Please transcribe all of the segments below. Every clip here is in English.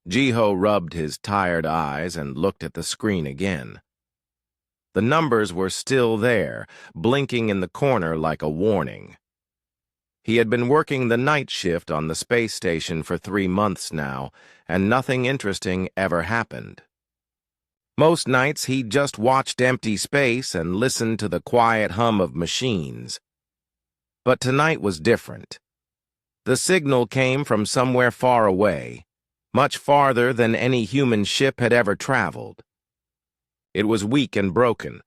Jiho rubbed his tired eyes and looked at the screen again. The numbers were still there, blinking in the corner like a warning. He had been working the night shift on the space station for 3 months now, and nothing interesting ever happened. Most nights he just watched empty space and listened to the quiet hum of machines. But tonight was different. The signal came from somewhere far away, much farther than any human ship had ever traveled. It was weak and broken,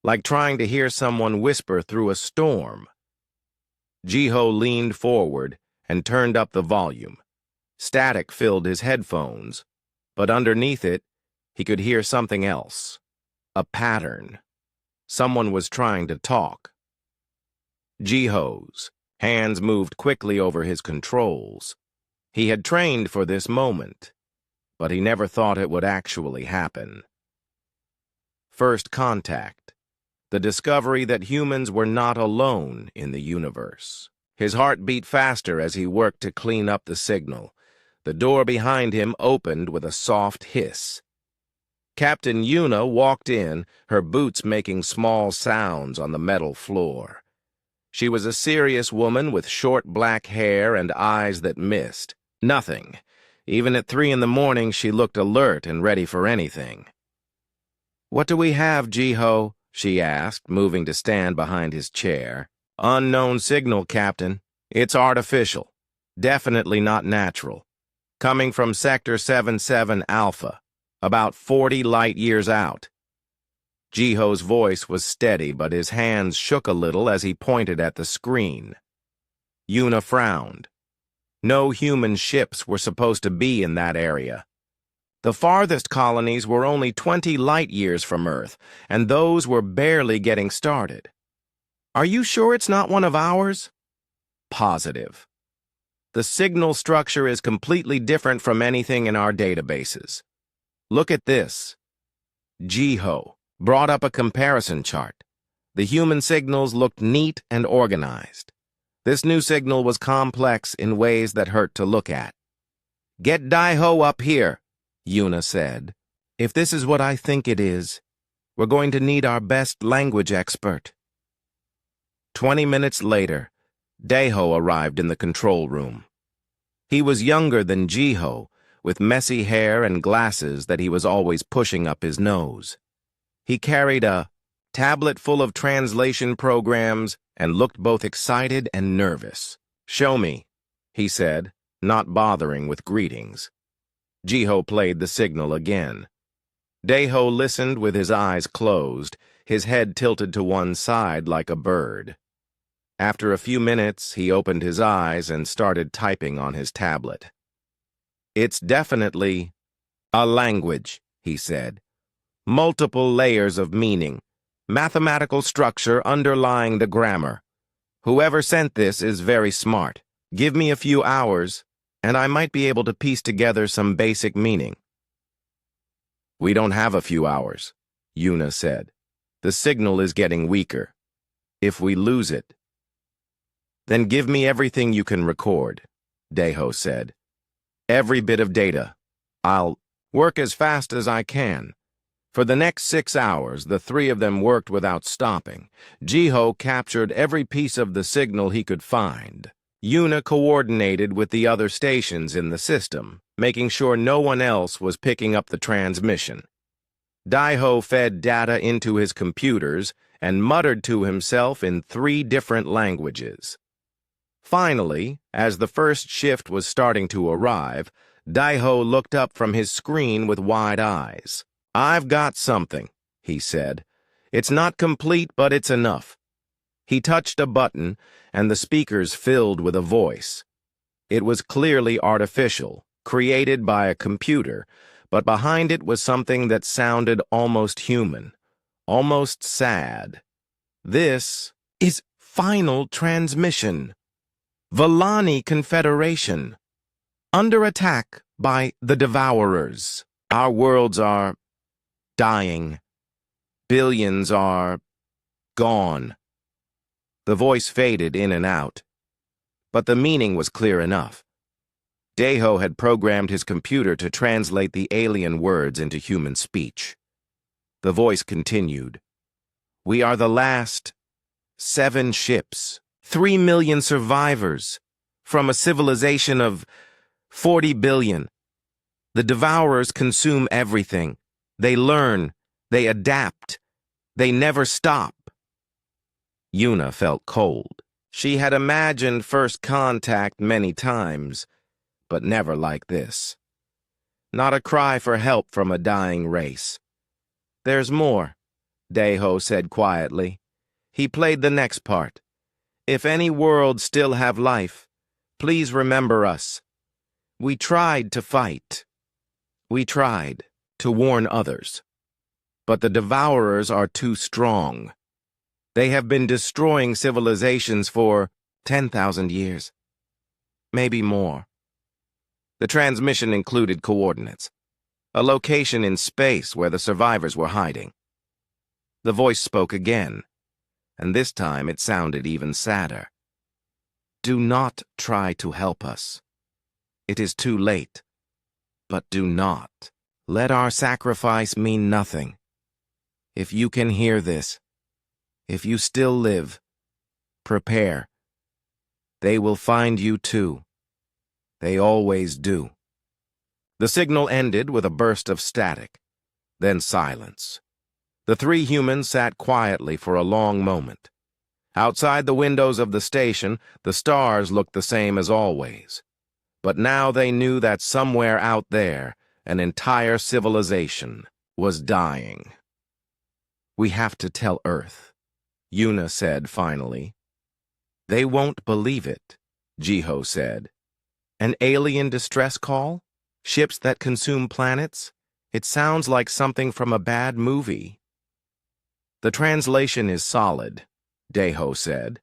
like trying to hear someone whisper through a storm. Jiho leaned forward and turned up the volume. Static filled his headphones, but underneath it, he could hear something else. A pattern. Someone was trying to talk. Jiho's hands moved quickly over his controls. He had trained for this moment, but he never thought it would actually happen. First contact. The discovery that humans were not alone in the universe. His heart beat faster as he worked to clean up the signal. The door behind him opened with a soft hiss. Captain Yuna walked in, her boots making small sounds on the metal floor. She was a serious woman with short black hair and eyes that missed. Nothing. Even at 3 in the morning, she looked alert and ready for anything. "What do we have, Jiho?" she asked, moving to stand behind his chair. "Unknown signal, Captain. It's artificial. Definitely not natural. Coming from Sector 77 Alpha, about 40 light years out." Jiho's voice was steady, but his hands shook a little as he pointed at the screen. Yuna frowned. No human ships were supposed to be in that area. The farthest colonies were only 20 light years from Earth, and those were barely getting started. "Are you sure it's not one of ours?" "Positive. The signal structure is completely different from anything in our databases. Look at this." Jiho brought up a comparison chart. The human signals looked neat and organized. This new signal was complex in ways that hurt to look at. "Get Daiho up here," Yuna said. "If this is what I think it is, we're going to need our best language expert." 20 minutes later, Daiho arrived in the control room. He was younger than Jiho, with messy hair and glasses that he was always pushing up his nose. He carried a tablet full of translation programs and looked both excited and nervous. "Show me," he said, not bothering with greetings. Jiho played the signal again. Daiho listened with his eyes closed, his head tilted to one side like a bird. After a few minutes, he opened his eyes and started typing on his tablet. "It's definitely a language," he said. "Multiple layers of meaning, mathematical structure underlying the grammar. Whoever sent this is very smart. Give me a few hours, and I might be able to piece together some basic meaning." "We don't have a few hours," Yuna said. "The signal is getting weaker. If we lose it—" "Then give me everything you can record," Daiho said. "Every bit of data. I'll work as fast as I can." For the next 6 hours, the three of them worked without stopping. Jiho captured every piece of the signal he could find. Yuna coordinated with the other stations in the system, making sure no one else was picking up the transmission. Daiho fed data into his computers and muttered to himself in 3 different languages. Finally, as the first shift was starting to arrive, Daiho looked up from his screen with wide eyes. "I've got something," he said. "It's not complete, but it's enough." He touched a button, and the speakers filled with a voice. It was clearly artificial, created by a computer, but behind it was something that sounded almost human, almost sad. "This is final transmission. Villani Confederation. Under attack by the Devourers. Our worlds are dying. Billions are gone." The voice faded in and out, but the meaning was clear enough. Deho had programmed his computer to translate the alien words into human speech. The voice continued. "We are the last 7 ships, 3 million survivors, from a civilization of 40 billion. The Devourers consume everything. They learn, they adapt, they never stop." Yuna felt cold. She had imagined first contact many times, but never like this. Not a cry for help from a dying race. "There's more," Deho said quietly. He played the next part. "If any worlds still have life, please remember us. We tried to fight. We tried to warn others. But the Devourers are too strong. They have been destroying civilizations for 10,000 years. Maybe more." The transmission included coordinates, a location in space where the survivors were hiding. The voice spoke again, and this time it sounded even sadder. "Do not try to help us. It is too late. But do not let our sacrifice mean nothing. If you can hear this, if you still live, prepare. They will find you too. They always do." The signal ended with a burst of static, then silence. The 3 humans sat quietly for a long moment. Outside the windows of the station, the stars looked the same as always. But now they knew that somewhere out there, an entire civilization was dying. "We have to tell Earth," Yuna said finally. "They won't believe it," Jiho said. "An alien distress call? Ships that consume planets? It sounds like something from a bad movie." "The translation is solid," Deho said.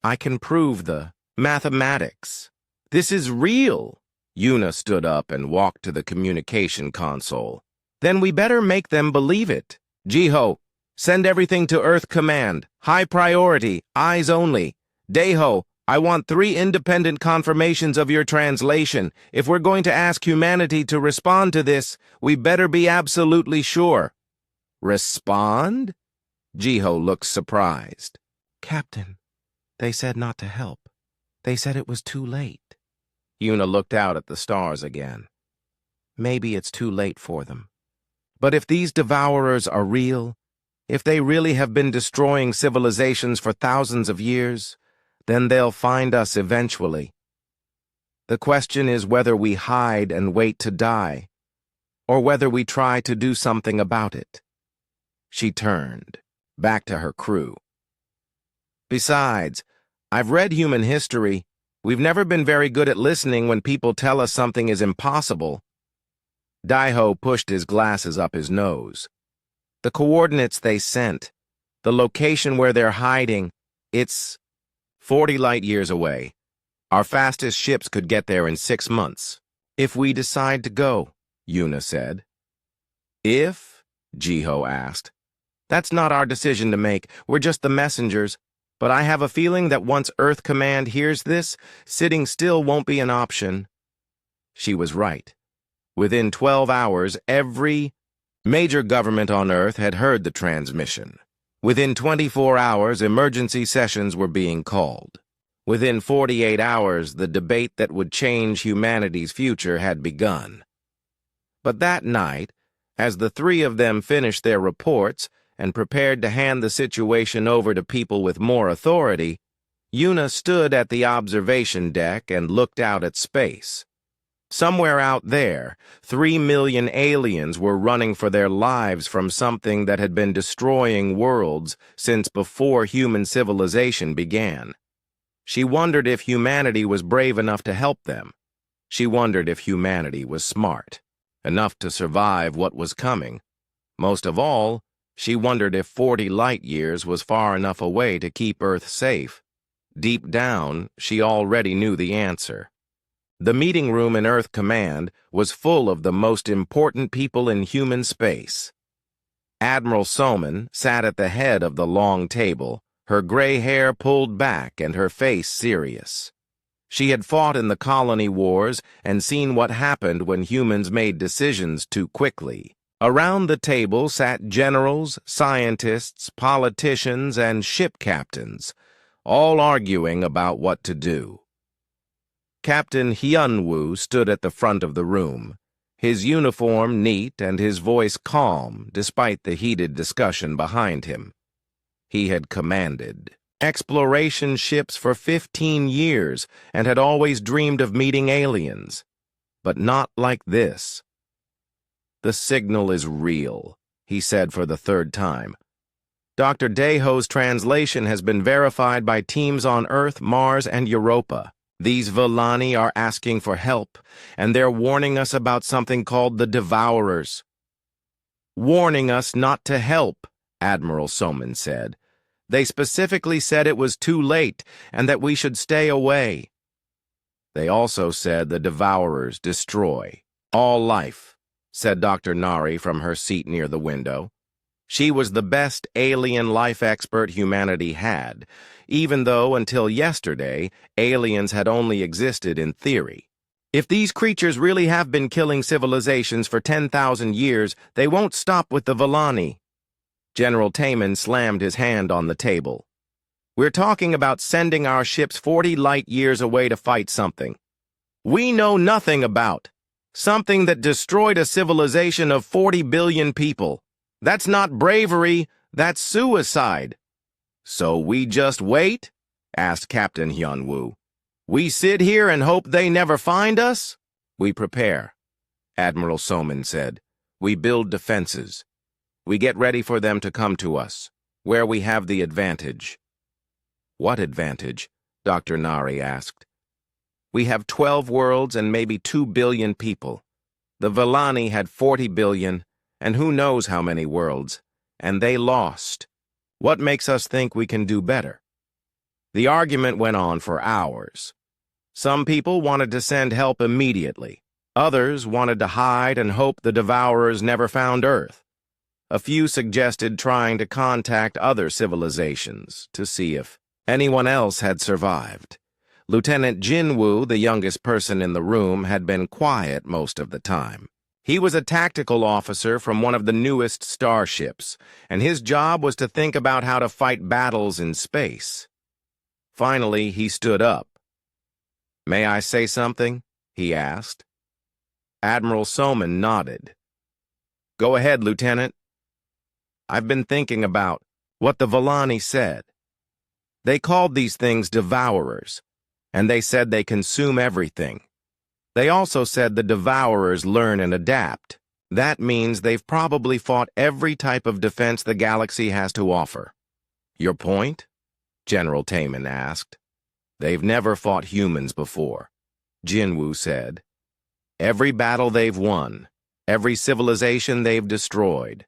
"I can prove the mathematics. This is real." Yuna stood up and walked to the communication console. "Then we better make them believe it. Jiho, send everything to Earth Command. High priority, eyes only. Deho, I want 3 independent confirmations of your translation. If we're going to ask humanity to respond to this, we better be absolutely sure." "Respond?" Jiho looked surprised. "Captain, they said not to help. They said it was too late." Yuna looked out at the stars again. "Maybe it's too late for them. But if these Devourers are real, if they really have been destroying civilizations for thousands of years, then they'll find us eventually. The question is whether we hide and wait to die, or whether we try to do something about it." She turned, back to her crew. "Besides, I've read human history. We've never been very good at listening when people tell us something is impossible." Daiho pushed his glasses up his nose. "The coordinates they sent, the location where they're hiding, it's 40 light years away. Our fastest ships could get there in 6 months. If we decide to go," Yuna said. "If?" Jiho asked. "That's not our decision to make. We're just the messengers. But I have a feeling that once Earth Command hears this, sitting still won't be an option." She was right. Within 12 hours, every major government on Earth had heard the transmission. Within 24 hours, emergency sessions were being called. Within 48 hours, the debate that would change humanity's future had begun. But that night, as the 3 of them finished their reports and prepared to hand the situation over to people with more authority, Yuna stood at the observation deck and looked out at space. Somewhere out there, 3 million aliens were running for their lives from something that had been destroying worlds since before human civilization began. She wondered if humanity was brave enough to help them. She wondered if humanity was smart enough to survive what was coming. Most of all, she wondered if 40 light years was far enough away to keep Earth safe. Deep down, she already knew the answer. The meeting room in Earth Command was full of the most important people in human space. Admiral Soman sat at the head of the long table, her gray hair pulled back and her face serious. She had fought in the colony wars and seen what happened when humans made decisions too quickly. Around the table sat generals, scientists, politicians, and ship captains, all arguing about what to do. Captain Hyunwoo stood at the front of the room, his uniform neat and his voice calm despite the heated discussion behind him. He had commanded exploration ships for 15 years and had always dreamed of meeting aliens, but not like this. "The signal is real," he said for the third time. "Dr. Daeho's translation has been verified by teams on Earth, Mars, and Europa. These Villani are asking for help, and they're warning us about something called the Devourers." "Warning us not to help," Admiral Soman said. "They specifically said it was too late and that we should stay away." "They also said the Devourers destroy all life," said Dr. Nari from her seat near the window. She was the best alien life expert humanity had, even though until yesterday, aliens had only existed in theory. "If these creatures really have been killing civilizations for 10,000 years, they won't stop with the Villani." General Taman slammed his hand on the table. "We're talking about sending our ships 40 light years away to fight something we know nothing about. Something that destroyed a civilization of 40 billion people. That's not bravery, that's suicide." "So we just wait?" asked Captain Hyunwoo. "We sit here and hope they never find us?" "We prepare," Admiral Soman said. "We build defenses. We get ready for them to come to us, where we have the advantage." "What advantage?" Dr. Nari asked. "We have 12 worlds and maybe 2 billion people. The Villani had 40 billion, and who knows how many worlds, and they lost. What makes us think we can do better?" The argument went on for hours. Some people wanted to send help immediately. Others wanted to hide and hope the Devourers never found Earth. A few suggested trying to contact other civilizations to see if anyone else had survived. Lieutenant Jinwoo, the youngest person in the room, had been quiet most of the time. He was a tactical officer from one of the newest starships, and his job was to think about how to fight battles in space. Finally, he stood up. "May I say something?" he asked. Admiral Soman nodded. "Go ahead, Lieutenant." "I've been thinking about what the Villani said. They called these things Devourers, and they said they consume everything. They also said the Devourers learn and adapt. That means they've probably fought every type of defense the galaxy has to offer." "Your point?" General Taman asked. "They've never fought humans before," Jinwoo said. "Every battle they've won, every civilization they've destroyed,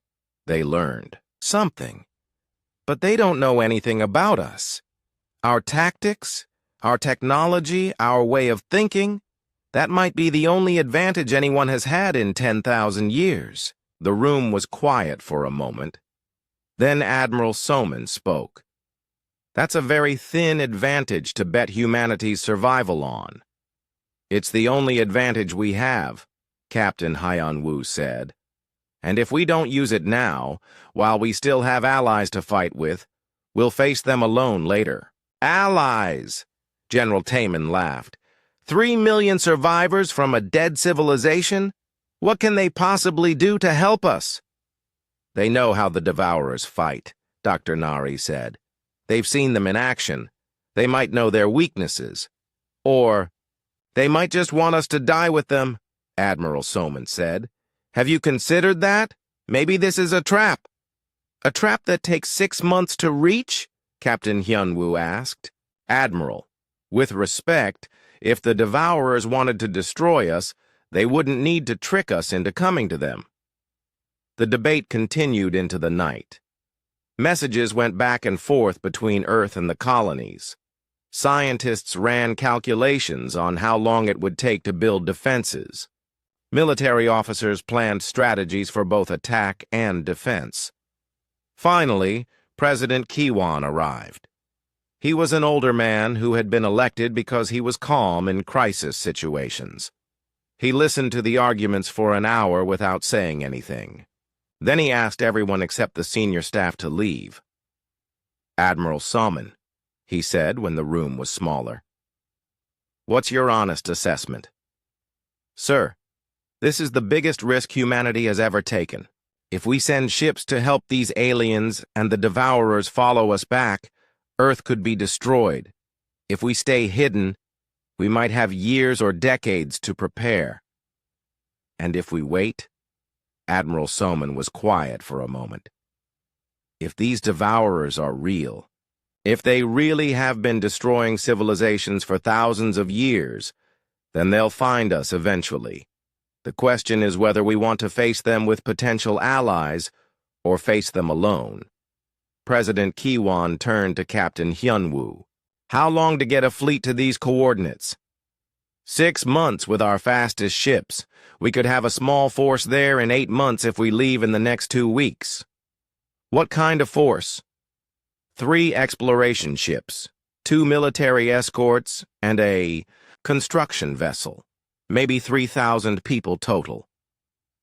they learned something. But they don't know anything about us. Our tactics, our technology, our way of thinking, that might be the only advantage anyone has had in 10,000 years." The room was quiet for a moment. Then Admiral Soman spoke. "That's a very thin advantage to bet humanity's survival on." "It's the only advantage we have," Captain Hyunwoo said. "And if we don't use it now, while we still have allies to fight with, we'll face them alone later." "Allies!" General Taman laughed. 3 million survivors from a dead civilization? What can they possibly do to help us?" "They know how the Devourers fight," Dr. Nari said. "They've seen them in action. They might know their weaknesses. Or they might just want us to die with them," Admiral Soman said. "Have you considered that? Maybe this is a trap." "A trap that takes 6 months to reach?" Captain Hyunwoo asked. "Admiral, with respect, if the Devourers wanted to destroy us, they wouldn't need to trick us into coming to them." The debate continued into the night. Messages went back and forth between Earth and the colonies. Scientists ran calculations on how long it would take to build defenses. Military officers planned strategies for both attack and defense. Finally, President Kiwan arrived. He was an older man who had been elected because he was calm in crisis situations. He listened to the arguments for an hour without saying anything. Then he asked everyone except the senior staff to leave. "Admiral Salmon," he said when the room was smaller. "What's your honest assessment?" "Sir, this is the biggest risk humanity has ever taken. If we send ships to help these aliens and the Devourers follow us back, Earth could be destroyed. If we stay hidden, we might have years or decades to prepare. And if we wait?" Admiral Soman was quiet for a moment. "If these Devourers are real, if they really have been destroying civilizations for thousands of years, then they'll find us eventually. The question is whether we want to face them with potential allies or face them alone." President Kiwan turned to Captain Hyunwoo. "How long to get a fleet to these coordinates?" 6 months with our fastest ships. We could have a small force there in 8 months if we leave in the next 2 weeks. "What kind of force?" 3 exploration ships, 2 military escorts, and a construction vessel. Maybe 3,000 people total.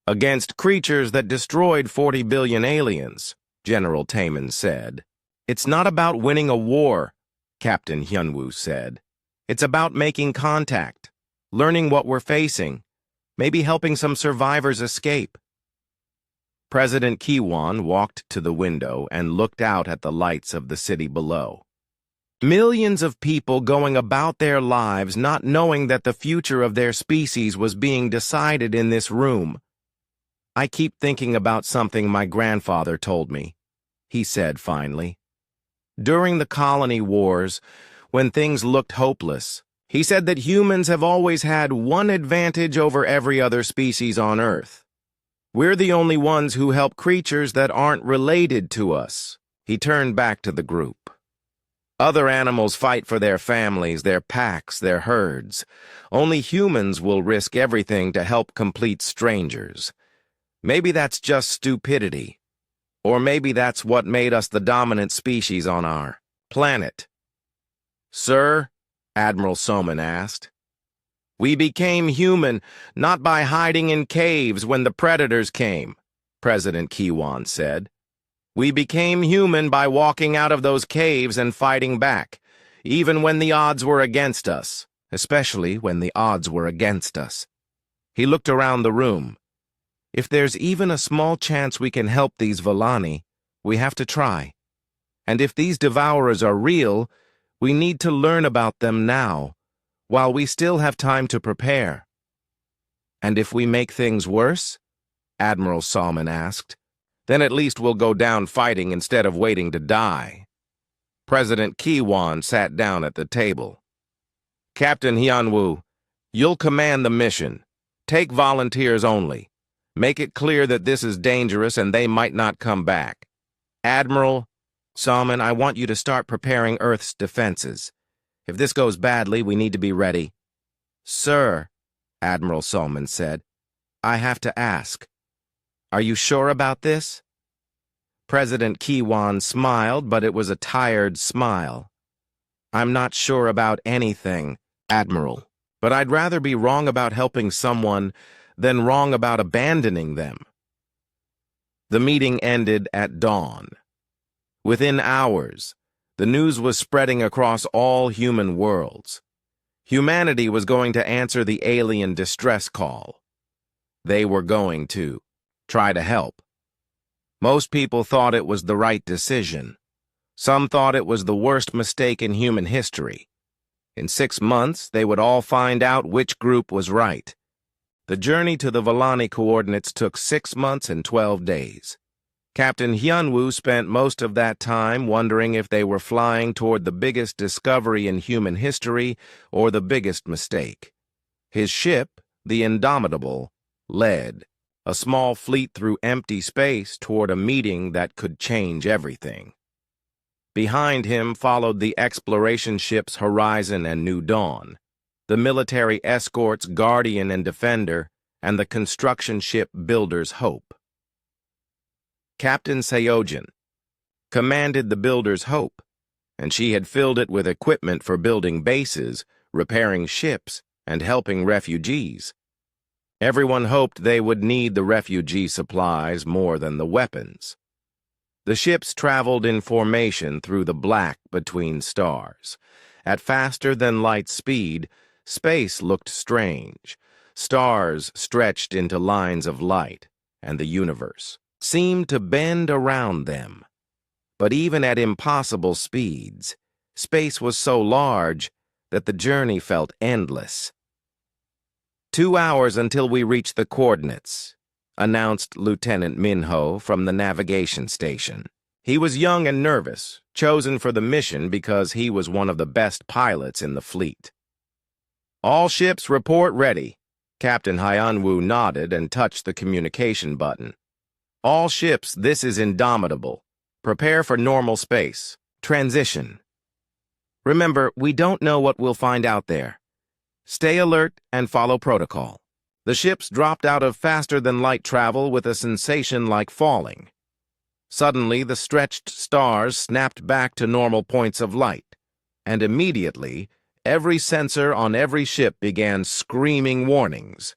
"Against creatures that destroyed 40 billion aliens," General Taman said. "It's not about winning a war," Captain Hyunwoo said. "It's about making contact, learning what we're facing, maybe helping some survivors escape." President Kiwan walked to the window and looked out at the lights of the city below. Millions of people going about their lives not knowing that the future of their species was being decided in this room. "I keep thinking about something my grandfather told me," he said finally. "During the colony wars, when things looked hopeless, he said that humans have always had one advantage over every other species on Earth. We're the only ones who help creatures that aren't related to us." He turned back to the group. "Other animals fight for their families, their packs, their herds. Only humans will risk everything to help complete strangers. Maybe that's just stupidity. Or maybe that's what made us the dominant species on our planet." "Sir?" Admiral Soman asked. "We became human, not by hiding in caves when the predators came," President Kiwan said. "We became human by walking out of those caves and fighting back, even when the odds were against us, especially when the odds were against us." He looked around the room. "If there's even a small chance we can help these Volani, we have to try. And if these Devourers are real, we need to learn about them now, while we still have time to prepare." "And if we make things worse?" Admiral Salman asked. "Then at least we'll go down fighting instead of waiting to die." President Kiwan sat down at the table. "Captain Hyunwoo, you'll command the mission. Take volunteers only. Make it clear that this is dangerous and they might not come back. Admiral Salman, I want you to start preparing Earth's defenses. If this goes badly, we need to be ready." "Sir," Admiral Salman said, "I have to ask. Are you sure about this?" President Kiwan smiled, but it was a tired smile. "I'm not sure about anything, Admiral, but I'd rather be wrong about helping someone than wrong about abandoning them." The meeting ended at dawn. Within hours, the news was spreading across all human worlds. Humanity was going to answer the alien distress call. They were going to try to help. Most people thought it was the right decision. Some thought it was the worst mistake in human history. In 6 months, they would all find out which group was right. The journey to the Volani coordinates took 6 months and 12 days. Captain Hyunwoo spent most of that time wondering if they were flying toward the biggest discovery in human history or the biggest mistake. His ship, the Indomitable, led a small fleet through empty space toward a meeting that could change everything. Behind him followed the exploration ships Horizon and New Dawn, the military escorts Guardian and Defender, and the construction ship Builder's Hope. Captain Seojin commanded the Builder's Hope. and she had filled it with equipment for building bases, repairing ships, and helping refugees. Everyone hoped they would need the refugee supplies more than the weapons. The ships traveled in formation through the black between stars. At faster-than-light speed, space looked strange. Stars stretched into lines of light, and the universe seemed to bend around them. But even at impossible speeds, space was so large that the journey felt endless. 2 hours until we reach the coordinates, announced Lieutenant Minho from the navigation station. He was young and nervous, chosen for the mission because he was one of the best pilots in the fleet. All ships report ready. Captain Hyanwu nodded and touched the communication button. All ships, this is Indomitable. Prepare for normal space. Transition. Remember, we don't know what we'll find out there. Stay alert and follow protocol. The ships dropped out of faster-than-light travel with a sensation like falling. Suddenly, the stretched stars snapped back to normal points of light, and immediately, every sensor on every ship began screaming warnings.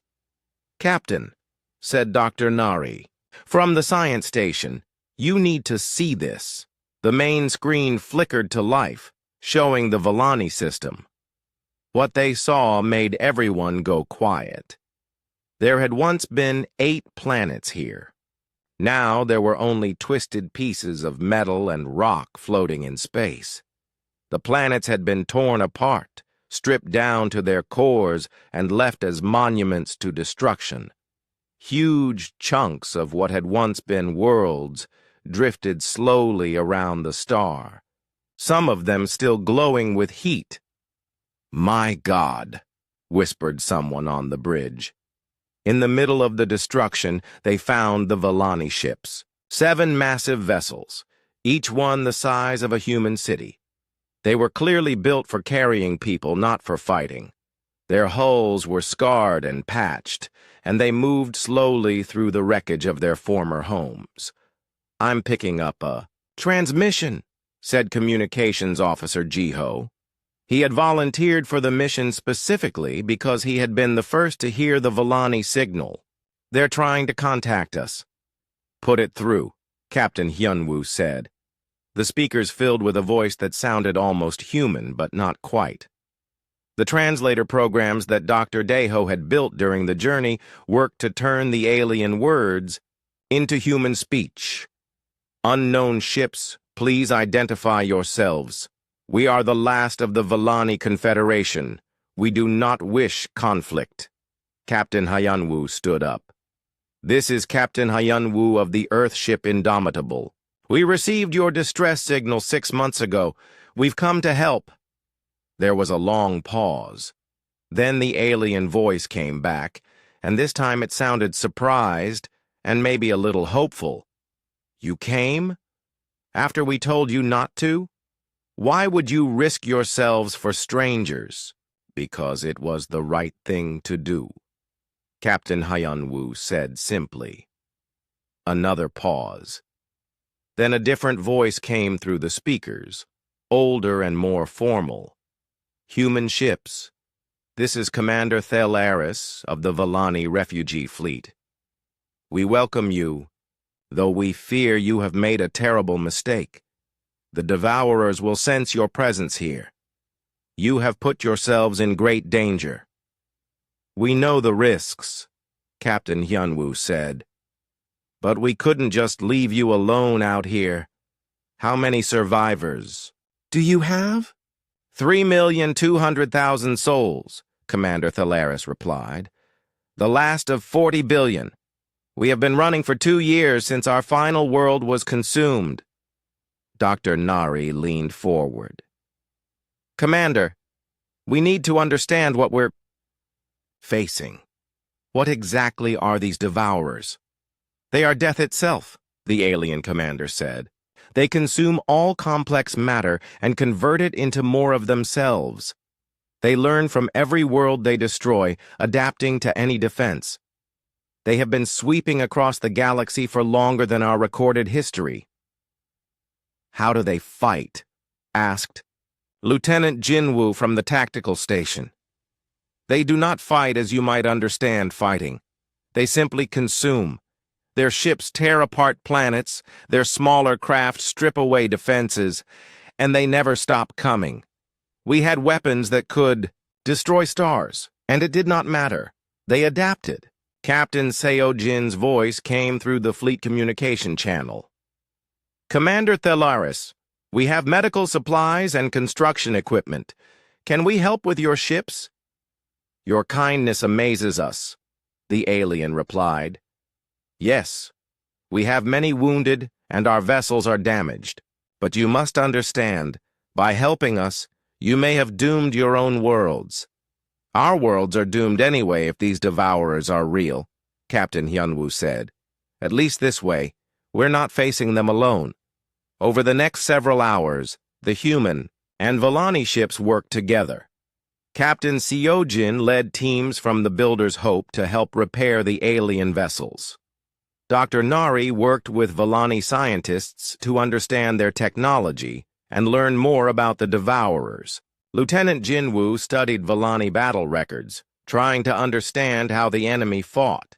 "Captain," said Dr. Nari, "from the science station, you need to see this." The main screen flickered to life, showing the Villani system. What they saw made everyone go quiet. There had once been 8 planets here. Now there were only twisted pieces of metal and rock floating in space. The planets had been torn apart, stripped down to their cores, and left as monuments to destruction. Huge chunks of what had once been worlds drifted slowly around the star, some of them still glowing with heat. "My God," whispered someone on the bridge. In the middle of the destruction, they found the Villani ships, 7 massive vessels, each one the size of a human city. They were clearly built for carrying people, not for fighting. Their hulls were scarred and patched, and they moved slowly through the wreckage of their former homes. "I'm picking up a transmission," said Communications Officer Jiho. He had volunteered for the mission specifically because he had been the first to hear the Villani signal. "They're trying to contact us." "Put it through," Captain Hyunwoo said. The speakers filled with a voice that sounded almost human, but not quite. The translator programs that Dr. Daeho had built during the journey worked to turn the alien words into human speech. "Unknown ships, please identify yourselves. We are the last of the Villani Confederation. We do not wish conflict." Captain Hyanwu stood up. "This is Captain Hyanwu of the Earthship Indomitable. We received your distress signal 6 months ago. We've come to help." There was a long pause. Then the alien voice came back, and this time it sounded surprised and maybe a little hopeful. "You came? After we told you not to? Why would you risk yourselves for strangers?" "Because it was the right thing to do," Captain Hyanwu said simply. Another pause. Then a different voice came through the speakers, older and more formal. "Human ships, this is Commander Thelaris of the Villani Refugee Fleet. We welcome you, though we fear you have made a terrible mistake. The Devourers will sense your presence here. You have put yourselves in great danger." "We know the risks," Captain Hyunwoo said. "But we couldn't just leave you alone out here. How many survivors do you have?" 3,200,000 souls, Commander Thelaris replied. "The last of 40 billion. We have been running for 2 years since our final world was consumed." Dr. Nari leaned forward. "Commander, we need to understand what we're facing. What exactly are these Devourers?" "They are death itself," the alien commander said. "They consume all complex matter and convert it into more of themselves. They learn from every world they destroy, adapting to any defense. They have been sweeping across the galaxy for longer than our recorded history." "How do they fight?" asked Lieutenant Jinwoo from the tactical station. They do not fight as you might understand fighting. They simply consume. Their ships tear apart planets, their smaller craft strip away defenses, and they never stop coming. We had weapons that could destroy stars, and it did not matter. They adapted. Captain Seojin's voice came through the fleet communication channel. Commander Thelaris, we have medical supplies and construction equipment. Can we help with your ships? Your kindness amazes us, the alien replied. Yes, we have many wounded and our vessels are damaged. But you must understand, by helping us, you may have doomed your own worlds. Our worlds are doomed anyway if these devourers are real, Captain Hyunwoo said. At least this way, we're not facing them alone. Over the next several hours, the human and Volani ships worked together. Captain Seojin led teams from the Builder's Hope to help repair the alien vessels. Dr. Nari worked with Volani scientists to understand their technology and learn more about the devourers. Lieutenant Jinwoo studied Volani battle records, trying to understand how the enemy fought.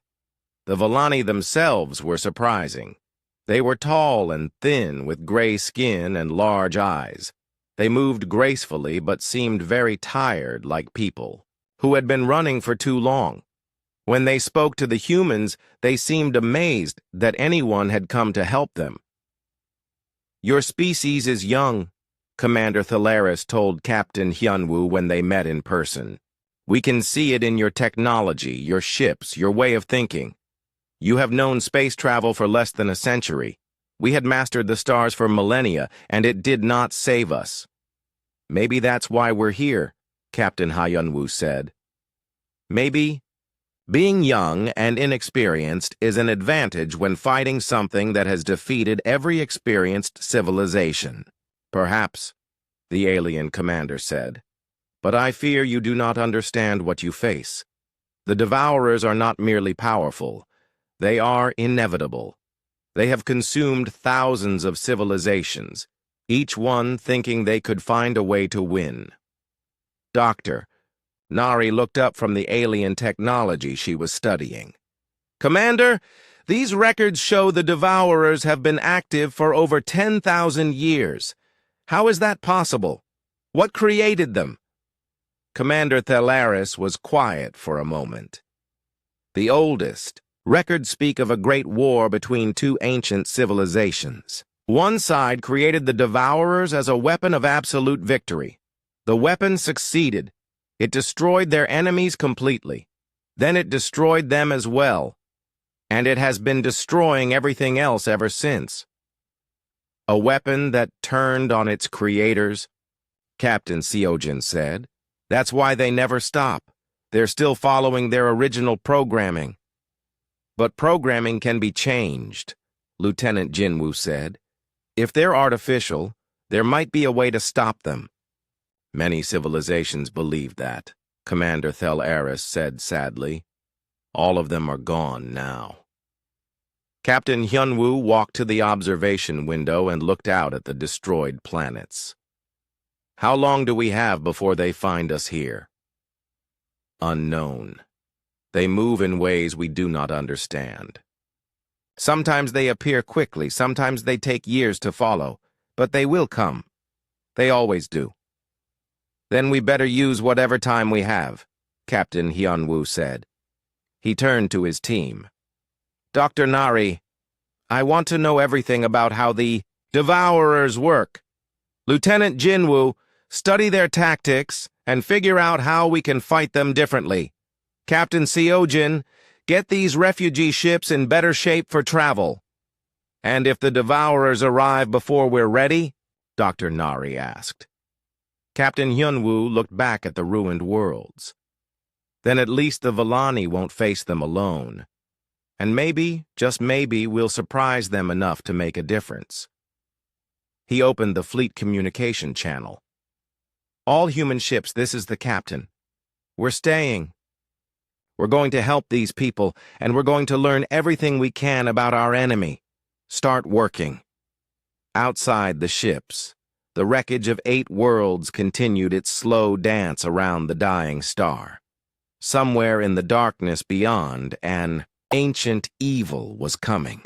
The Volani themselves were surprising. They were tall and thin with gray skin and large eyes. They moved gracefully but seemed very tired, like people who had been running for too long. When they spoke to the humans, they seemed amazed that anyone had come to help them. Your species is young, Commander Thelaris told Captain Hyunwoo when they met in person. We can see it in your technology, your ships, your way of thinking. You have known space travel for less than a century. We had mastered the stars for millennia, and it did not save us. Maybe that's why we're here, Captain Hyunwoo said. Maybe being young and inexperienced is an advantage when fighting something that has defeated every experienced civilization. Perhaps, the alien commander said. But I fear you do not understand what you face. The devourers are not merely powerful. They are inevitable. They have consumed thousands of civilizations, each one thinking they could find a way to win. Doctor, Nari looked up from the alien technology she was studying. Commander, these records show the devourers have been active for over 10,000 years. How is that possible? What created them? Commander Thelaris was quiet for a moment. The oldest, records speak of a great war between two ancient civilizations. One side created the devourers as a weapon of absolute victory. The weapon succeeded. It destroyed their enemies completely. Then it destroyed them as well. And it has been destroying everything else ever since. A weapon that turned on its creators, Captain Seojin said. That's why they never stop. They're still following their original programming. But programming can be changed, Lieutenant Jinwoo said. If they're artificial, there might be a way to stop them. Many civilizations believe that, Commander Thelaris said sadly. All of them are gone now. Captain Hyunwoo walked to the observation window and looked out at the destroyed planets. How long do we have before they find us here? Unknown. They move in ways we do not understand. Sometimes they appear quickly, sometimes they take years to follow, but they will come. They always do. Then we better use whatever time we have, Captain Hyunwoo said. He turned to his team. Dr. Nari, I want to know everything about how the devourers work. Lieutenant Jinwoo, study their tactics and figure out how we can fight them differently. Captain Seojin, get these refugee ships in better shape for travel. And if the devourers arrive before we're ready? Dr. Nari asked. Captain Hyunwoo looked back at the ruined worlds. Then at least the Volani won't face them alone. And maybe, just maybe, we'll surprise them enough to make a difference. He opened the fleet communication channel. All human ships, this is the captain. We're staying. We're going to help these people, and we're going to learn everything we can about our enemy. Start working. Outside the ships, The wreckage of 8 worlds continued its slow dance around the dying star. Somewhere in the darkness beyond, an ancient evil was coming.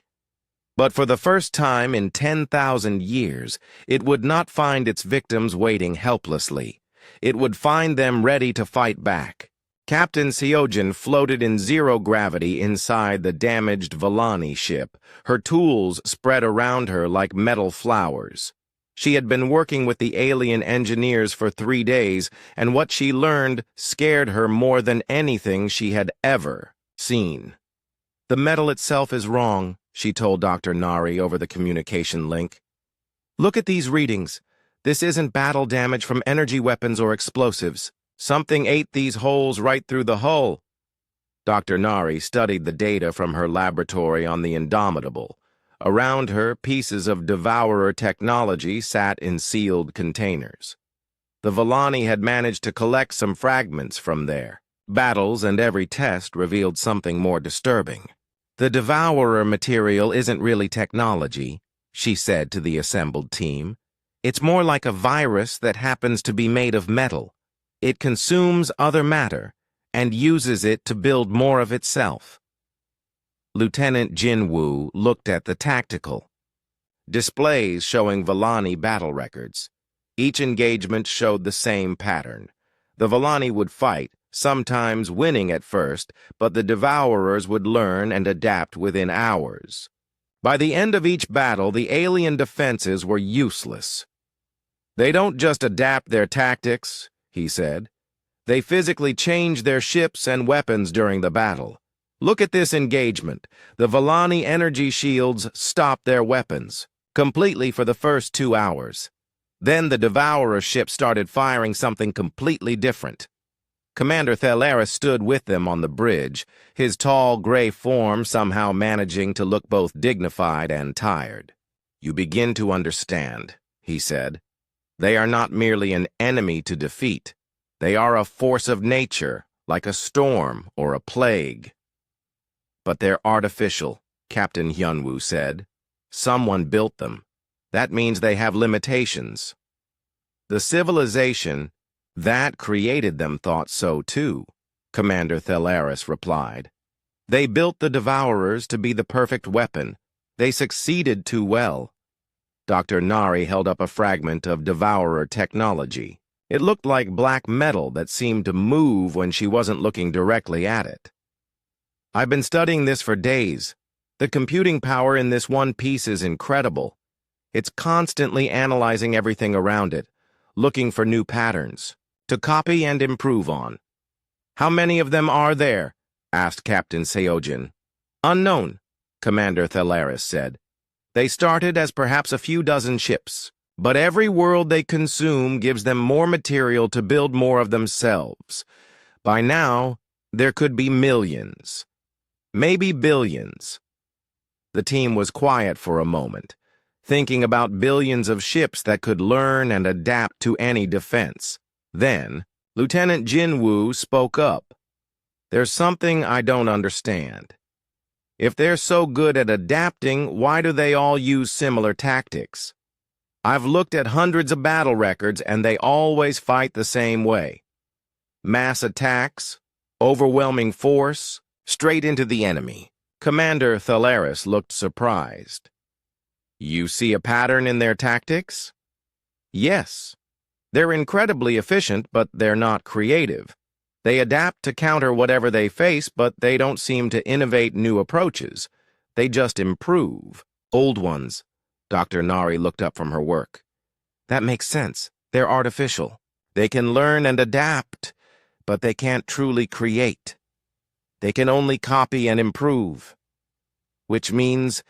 But for the first time in 10,000 years, it would not find its victims waiting helplessly. It would find them ready to fight back. Captain Seojin floated in zero gravity inside the damaged Volani ship, her tools spread around her like metal flowers. She had been working with the alien engineers for 3 days, and what she learned scared her more than anything she had ever seen. "The metal itself is wrong," she told Dr. Nari over the communication link. "Look at these readings. This isn't battle damage from energy weapons or explosives. Something ate these holes right through the hull." Dr. Nari studied the data from her laboratory on the Indomitable. Around her, pieces of devourer technology sat in sealed containers. The Volani had managed to collect some fragments from there. Battles and every test revealed something more disturbing. "The devourer material isn't really technology," she said to the assembled team. "It's more like a virus that happens to be made of metal. It consumes other matter and uses it to build more of itself." Lieutenant Jinwoo looked at the tactical displays showing Volani battle records. Each engagement showed the same pattern. The Volani would fight, sometimes winning at first, but the devourers would learn and adapt within hours. By the end of each battle, the alien defenses were useless. "They don't just adapt their tactics," he said. "They physically change their ships and weapons during the battle. Look at this engagement. The Volani energy shields stopped their weapons completely for the first 2 hours. Then the Devourer ship started firing something completely different." Commander Thelaris stood with them on the bridge, his tall gray form somehow managing to look both dignified and tired. "You begin to understand," he said. "They are not merely an enemy to defeat. They are a force of nature, like a storm or a plague." "But they're artificial," Captain Hyunwoo said. "Someone built them. That means they have limitations." "The civilization that created them thought so too," Commander Thelaris replied. "They built the Devourers to be the perfect weapon. They succeeded too well." Dr. Nari held up a fragment of Devourer technology. It looked like black metal that seemed to move when she wasn't looking directly at it. "I've been studying this for days. The computing power in this one piece is incredible. It's constantly analyzing everything around it, looking for new patterns to copy and improve on." "How many of them are there?" asked Captain Seojin. "Unknown," Commander Thelaris said. "They started as perhaps a few dozen ships, but every world they consume gives them more material to build more of themselves. By now, there could be millions. Maybe billions." The team was quiet for a moment, thinking about billions of ships that could learn and adapt to any defense. Then, Lieutenant Jinwoo spoke up. "There's something I don't understand. If they're so good at adapting, why do they all use similar tactics? I've looked at hundreds of battle records, and they always fight the same way. Mass attacks, overwhelming force, straight into the enemy." Commander Thelaris looked surprised. "You see a pattern in their tactics?" "Yes. They're incredibly efficient, but they're not creative. They adapt to counter whatever they face, but they don't seem to innovate new approaches. They just improve old ones." Dr. Nari looked up from her work. "That makes sense. They're artificial. They can learn and adapt, but they can't truly create. They can only copy and improve. Which means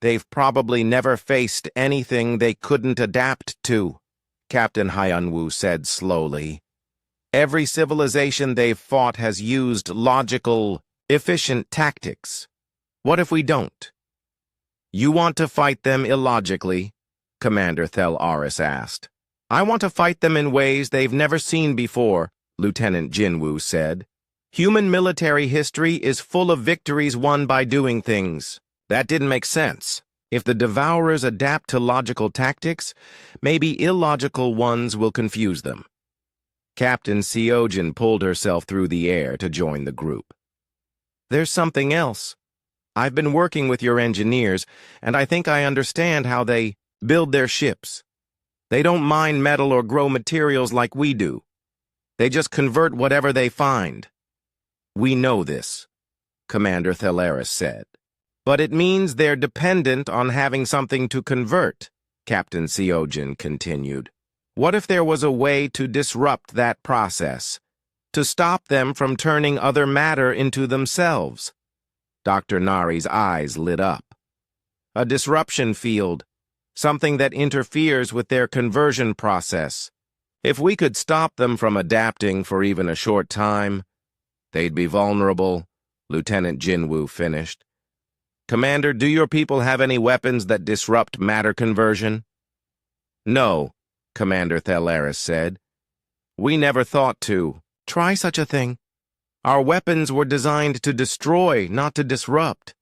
they've probably never faced anything they couldn't adapt to," Captain Hyunwoo said slowly. "Every civilization they've fought has used logical, efficient tactics. What if we don't?" "You want to fight them illogically?" Commander Thelaris asked. "I want to fight them in ways they've never seen before," Lieutenant Jinwoo said. "Human military history is full of victories won by doing things." "That didn't make sense," If the Devourers adapt to logical tactics, maybe illogical ones will confuse them. Captain Seojin pulled herself through the air to join the group. There's something else. I've been working with your engineers, and I think I understand how they build their ships. They don't mine metal or grow materials like we do. They just convert whatever they find. We know this, Commander Thelaris said. But it means they're dependent on having something to convert, Captain Seojin continued. What if there was a way to disrupt that process, to stop them from turning other matter into themselves? Dr. Nari's eyes lit up. A disruption field, something that interferes with their conversion process. If we could stop them from adapting for even a short time, they'd be vulnerable, Lieutenant Jinwoo finished. Commander, do your people have any weapons that disrupt matter conversion? No, Commander Thelaris said. We never thought to try such a thing. Our weapons were designed to destroy, not to disrupt.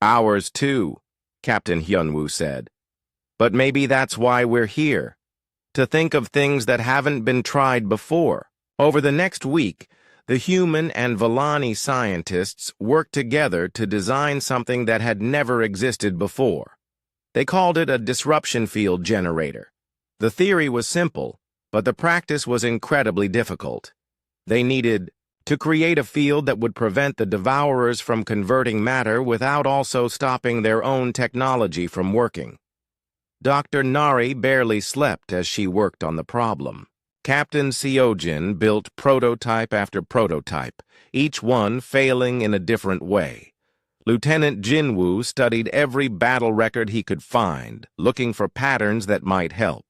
Ours too, Captain Hyunwoo said. But maybe that's why we're here, to think of things that haven't been tried before. Over the next week, the human and Vellani scientists worked together to design something that had never existed before. They called it a disruption field generator. The theory was simple, but the practice was incredibly difficult. They needed to create a field that would prevent the Devourers from converting matter without also stopping their own technology from working. Dr. Nari barely slept as she worked on the problem. Captain Seojin built prototype after prototype, each one failing in a different way. Lieutenant Jinwoo studied every battle record he could find, looking for patterns that might help.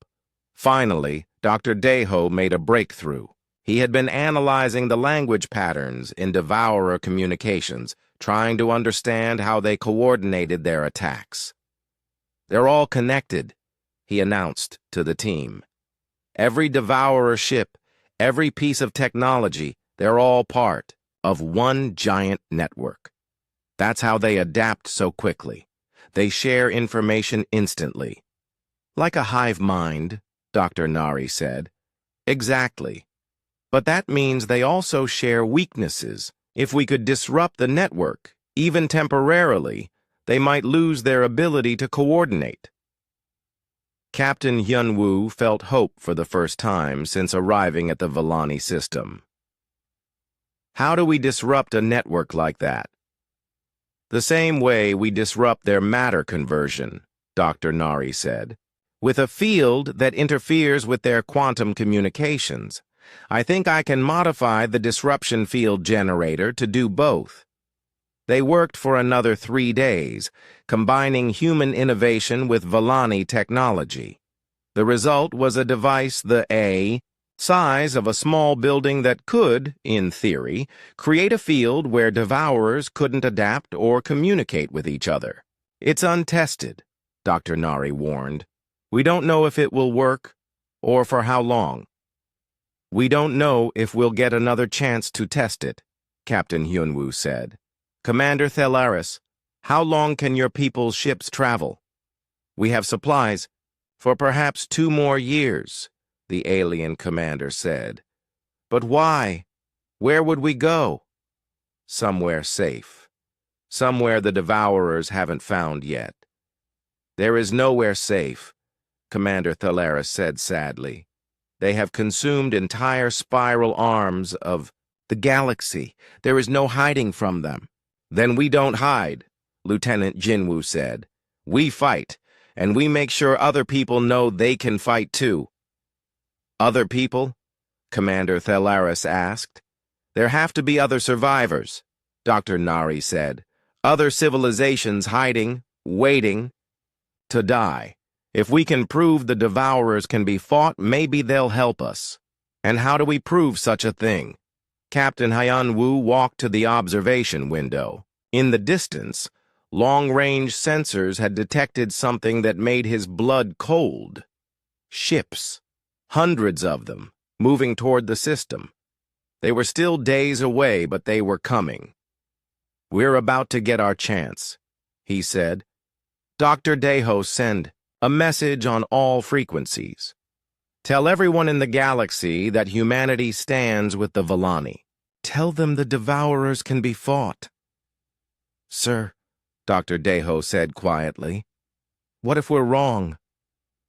Finally, Dr. Daeho made a breakthrough. He had been analyzing the language patterns in Devourer communications, trying to understand how they coordinated their attacks. They're all connected, he announced to the team. Every Devourer ship, every piece of technology, they're all part of one giant network. That's how they adapt so quickly. They share information instantly. Like a hive mind, Dr. Nari said. Exactly. But that means they also share weaknesses. If we could disrupt the network, even temporarily, they might lose their ability to coordinate. Captain Hyunwoo felt hope for the first time since arriving at the Vellani system. How do we disrupt a network like that? The same way we disrupt their matter conversion, Dr. Nari said. With a field that interferes with their quantum communications. I think I can modify the disruption field generator to do both. They worked for another 3 days, combining human innovation with Vellani technology. The result was a device the size of a small building that could, in theory, create a field where Devourers couldn't adapt or communicate with each other. It's untested, Dr. Nari warned. We don't know if it will work or for how long. We don't know if we'll get another chance to test it, Captain Hyunwoo said. Commander Thelaris, how long can your people's ships travel? We have supplies for perhaps 2 more years, the alien commander said. But why? Where would we go? Somewhere safe. Somewhere the Devourers haven't found yet. There is nowhere safe, Commander Thelaris said sadly. They have consumed entire spiral arms of the galaxy. There is no hiding from them. Then we don't hide, Lieutenant Jinwoo said. We fight, and we make sure other people know they can fight too. Other people? Commander Thelaris asked. There have to be other survivors, Dr. Nari said. Other civilizations hiding, waiting to die. If we can prove the Devourers can be fought, maybe they'll help us. And how do we prove such a thing? Captain Hyunwoo walked to the observation window. In the distance, long-range sensors had detected something that made his blood cold. Ships. Hundreds of them, moving toward the system. They were still days away, but they were coming. We're about to get our chance, he said. Dr. Deho, send a message on all frequencies. Tell everyone in the galaxy that humanity stands with the Vellani. Tell them the Devourers can be fought. Sir, Dr. Deho said quietly, what if we're wrong?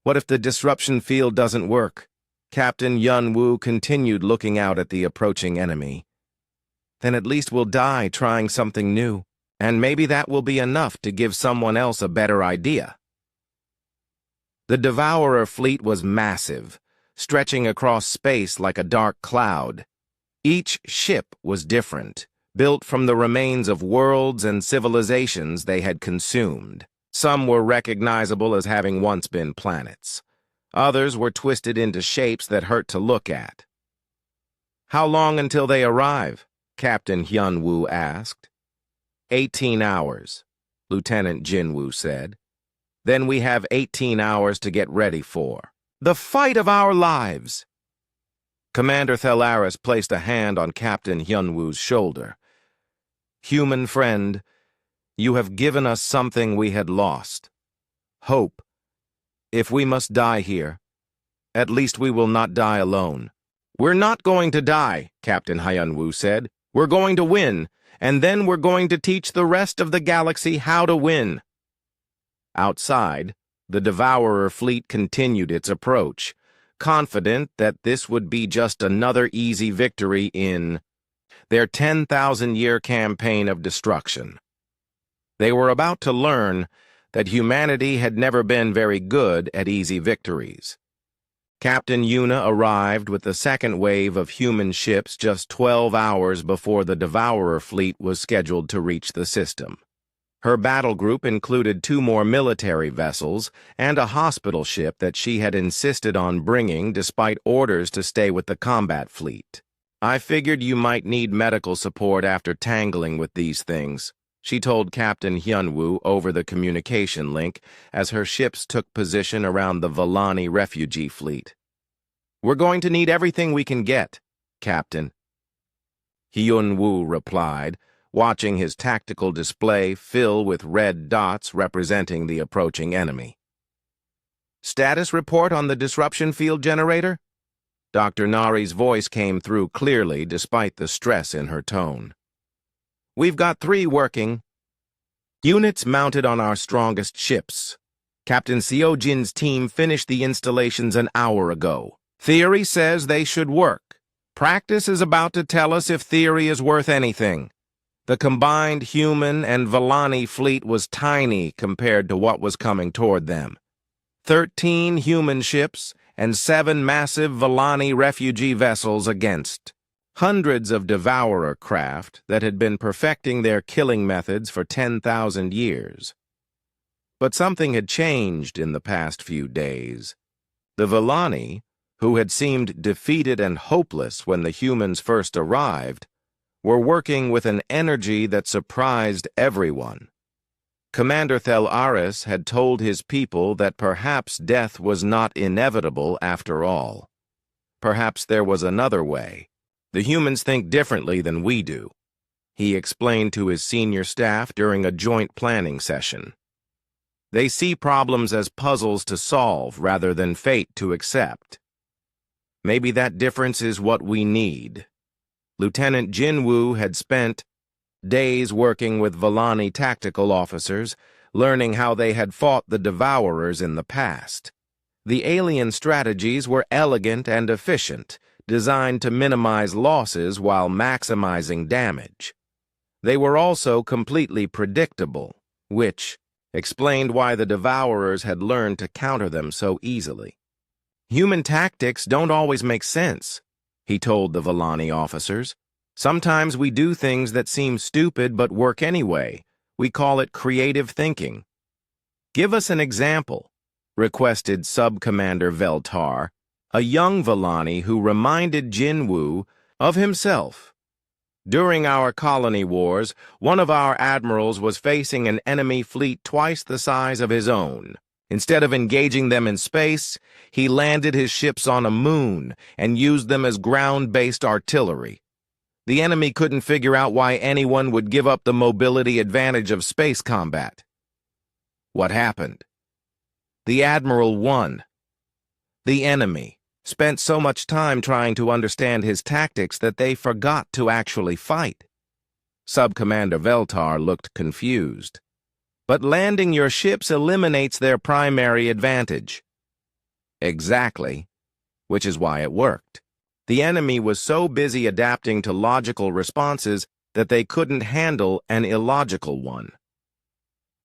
What if the disruption field doesn't work? Captain Yun-Woo continued looking out at the approaching enemy. Then at least we'll die trying something new, and maybe that will be enough to give someone else a better idea. The Devourer fleet was massive, stretching across space like a dark cloud. Each ship was different, built from the remains of worlds and civilizations they had consumed. Some were recognizable as having once been planets. Others were twisted into shapes that hurt to look at. How long until they arrive? Captain Hyun-Woo asked. 18 hours, Lieutenant Jin-Woo said. Then we have 18 hours to get ready for the fight of our lives. Commander Thelaris placed a hand on Captain Hyun-Woo's shoulder. Human friend, you have given us something we had lost. Hope. If we must die here, at least we will not die alone. We're not going to die, Captain Hyun-Woo said. We're going to win, and then we're going to teach the rest of the galaxy how to win. Outside, the Devourer fleet continued its approach, confident that this would be just another easy victory in their 10,000-year campaign of destruction. They were about to learn that humanity had never been very good at easy victories. Captain Yuna arrived with the second wave of human ships just 12 hours before the Devourer fleet was scheduled to reach the system. Her battle group included 2 more military vessels and a hospital ship that she had insisted on bringing despite orders to stay with the combat fleet. I figured you might need medical support after tangling with these things, she told Captain Hyun-Woo over the communication link as her ships took position around the Vellani refugee fleet. We're going to need everything we can get, Captain. Hyun-Woo replied, watching his tactical display fill with red dots representing the approaching enemy. Status report on the disruption field generator? Dr. Nari's voice came through clearly despite the stress in her tone. We've got 3 working. Units mounted on our strongest ships. Captain Seo-jin's team finished the installations an hour ago. Theory says they should work. Practice is about to tell us if theory is worth anything. The combined human and Vellani fleet was tiny compared to what was coming toward them. 13 human ships and 7 massive Vellani refugee vessels against hundreds of Devourer craft that had been perfecting their killing methods for 10,000 years. But something had changed in the past few days. The Vellani, who had seemed defeated and hopeless when the humans first arrived, were working with an energy that surprised everyone. Commander Thelaris had told his people that perhaps death was not inevitable after all. Perhaps there was another way. The humans think differently than we do, he explained to his senior staff during a joint planning session. They see problems as puzzles to solve rather than fate to accept. Maybe that difference is what we need. Lieutenant Jin-Woo had spent days working with Vellani tactical officers, learning how they had fought the Devourers in the past. The alien strategies were elegant and efficient, designed to minimize losses while maximizing damage. They were also completely predictable, which explained why the Devourers had learned to counter them so easily. Human tactics don't always make sense, he told the Vellani officers. Sometimes we do things that seem stupid but work anyway. We call it creative thinking. Give us an example, requested Sub-Commander Veltar, a young Vellani who reminded Jin-Woo of himself. During our colony wars, one of our admirals was facing an enemy fleet twice the size of his own. Instead of engaging them in space, he landed his ships on a moon and used them as ground-based artillery. The enemy couldn't figure out why anyone would give up the mobility advantage of space combat. What happened? The Admiral won. The enemy spent so much time trying to understand his tactics that they forgot to actually fight. Sub-Commander Veltar looked confused. But landing your ships eliminates their primary advantage. Exactly, which is why it worked. The enemy was so busy adapting to logical responses that they couldn't handle an illogical one.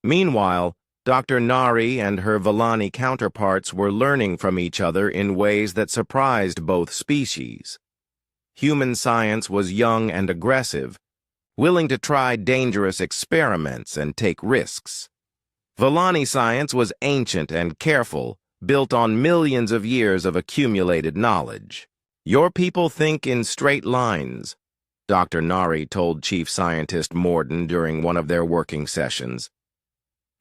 Meanwhile, Dr. Nari and her Villani counterparts were learning from each other in ways that surprised both species. Human science was young and aggressive, willing to try dangerous experiments and take risks. Villani science was ancient and careful, built on millions of years of accumulated knowledge. Your people think in straight lines, Dr. Nari told Chief Scientist Morden during one of their working sessions.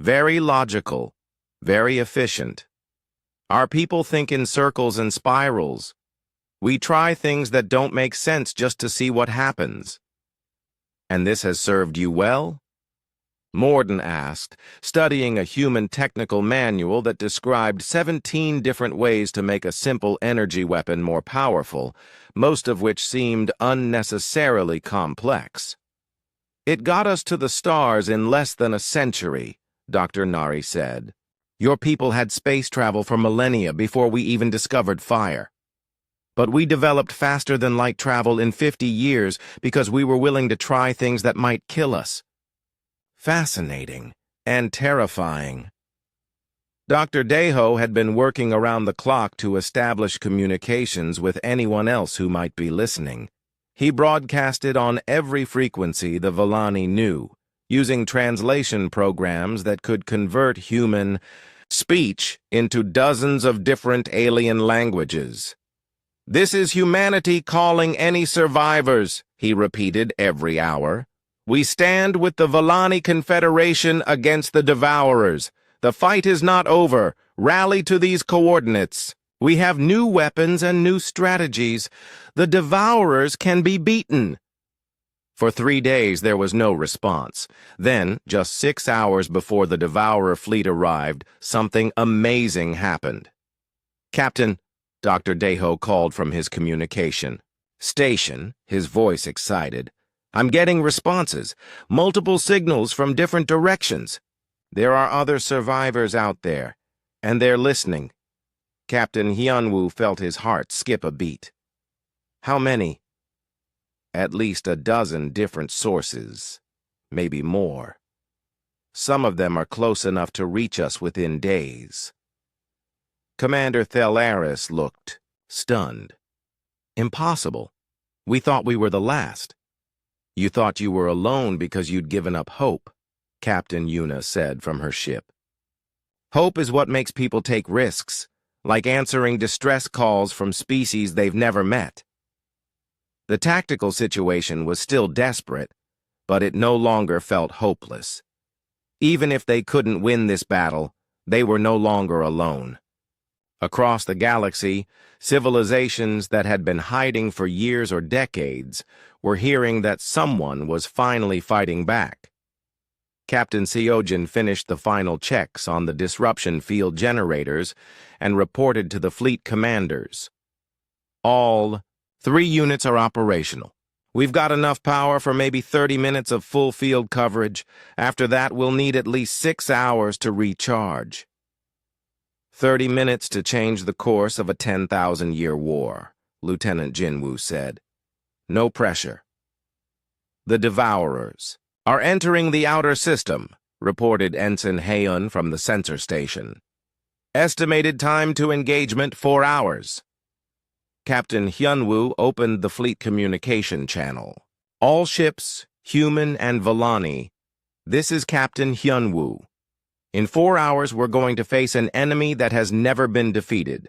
Very logical, very efficient. Our people think in circles and spirals. We try things that don't make sense just to see what happens. And this has served you well? Morden asked, studying a human technical manual that described 17 different ways to make a simple energy weapon more powerful, most of which seemed unnecessarily complex. It got us to the stars in less than a century, Dr. Nari said. Your people had space travel for millennia before we even discovered fire. But we developed faster than light travel in 50 years because we were willing to try things that might kill us. Fascinating and terrifying. Dr. Deho had been working around the clock to establish communications with anyone else who might be listening. He broadcasted on every frequency the Villani knew, using translation programs that could convert human speech into dozens of different alien languages. "This is humanity calling any survivors," he repeated every hour. "We stand with the Villani Confederation against the Devourers. The fight is not over. Rally to these coordinates. We have new weapons and new strategies. The Devourers can be beaten." For 3 days there was no response. Then, just 6 hours before the Devourer fleet arrived, something amazing happened. "Captain," Dr. Deho called from his communication station, his voice excited. "I'm getting responses, multiple signals from different directions. There are other survivors out there, and they're listening." Captain Hyunwoo felt his heart skip a beat. "How many?" "At least a dozen different sources, maybe more. Some of them are close enough to reach us within days." Commander Thelaris looked stunned. "Impossible. We thought we were the last." "You thought you were alone because you'd given up hope," Captain Yuna said from her ship. "Hope is what makes people take risks, like answering distress calls from species they've never met." The tactical situation was still desperate, but it no longer felt hopeless. Even if they couldn't win this battle, they were no longer alone. Across the galaxy, civilizations that had been hiding for years or decades were hearing that someone was finally fighting back. Captain Seojin finished the final checks on the disruption field generators and reported to the fleet commanders. "All 3 units are operational. We've got enough power for maybe 30 minutes of full field coverage. After that, we'll need at least 6 hours to recharge." 30 minutes to change the course of a 10,000-year war, Lieutenant Jinwoo said. "No pressure." "The Devourers are entering the outer system," reported Ensign Haeun from the sensor station. "Estimated time to engagement 4 hours." Captain Hyunwoo opened the fleet communication channel. "All ships, human and Villani. This is Captain Hyunwoo. In 4 hours, we're going to face an enemy that has never been defeated.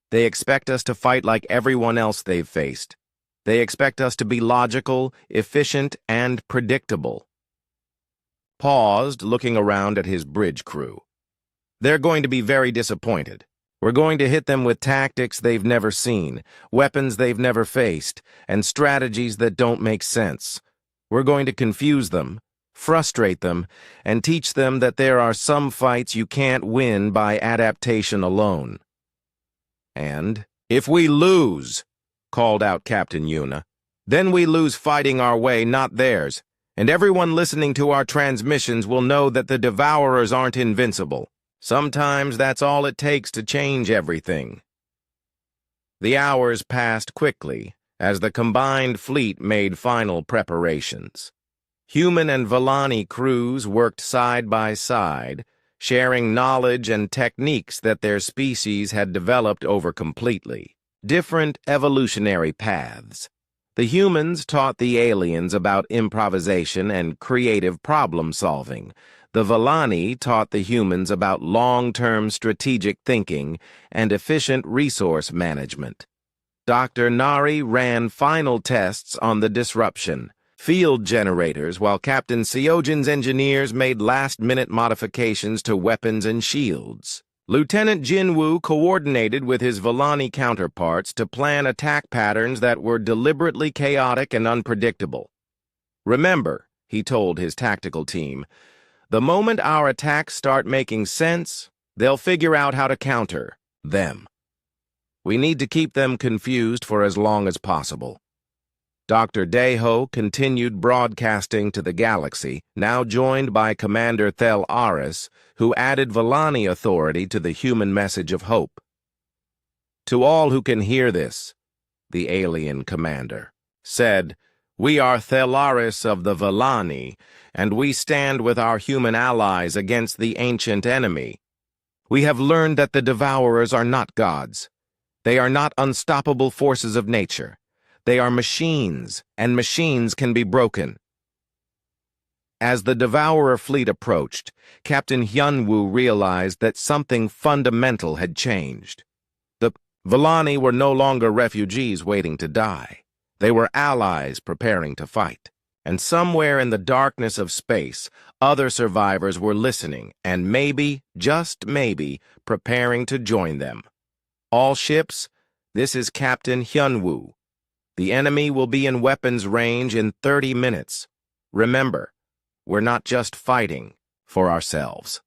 They expect us to fight like everyone else they've faced. They expect us to be logical, efficient, and predictable." Paused, looking around at his bridge crew. "They're going to be very disappointed. We're going to hit them with tactics they've never seen, weapons they've never faced, and strategies that don't make sense. We're going to confuse them, frustrate them, and teach them that there are some fights you can't win by adaptation alone. And, "If we lose," called out Captain Yuna, "then we lose fighting our way, not theirs, and everyone listening to our transmissions will know that the Devourers aren't invincible. Sometimes that's all it takes to change everything." The hours passed quickly as the combined fleet made final preparations. Human and Volani crews worked side by side, sharing knowledge and techniques that their species had developed over completely different evolutionary paths. The humans taught the aliens about improvisation and creative problem-solving. The Volani taught the humans about long-term strategic thinking and efficient resource management. Dr. Nari ran final tests on the disruption field generators, while Captain Seojin's engineers made last-minute modifications to weapons and shields. Lieutenant Jinwoo coordinated with his Volani counterparts to plan attack patterns that were deliberately chaotic and unpredictable. "Remember," he told his tactical team, "the moment our attacks start making sense, they'll figure out how to counter them. We need to keep them confused for as long as possible." Dr. Daeho continued broadcasting to the galaxy, now joined by Commander Thel Aris, who added Volani authority to the human message of hope. "To all who can hear this," the alien commander said, "we are Thelaris of the Volani, and we stand with our human allies against the ancient enemy. We have learned that the Devourers are not gods. They are not unstoppable forces of nature. They are machines, and machines can be broken." As the Devourer fleet approached, Captain Hyunwoo realized that something fundamental had changed. The Volani were no longer refugees waiting to die. They were allies preparing to fight. And somewhere in the darkness of space, other survivors were listening and maybe, just maybe, preparing to join them. "All ships, this is Captain Hyunwoo. The enemy will be in weapons range in 30 minutes. Remember, we're not just fighting for ourselves.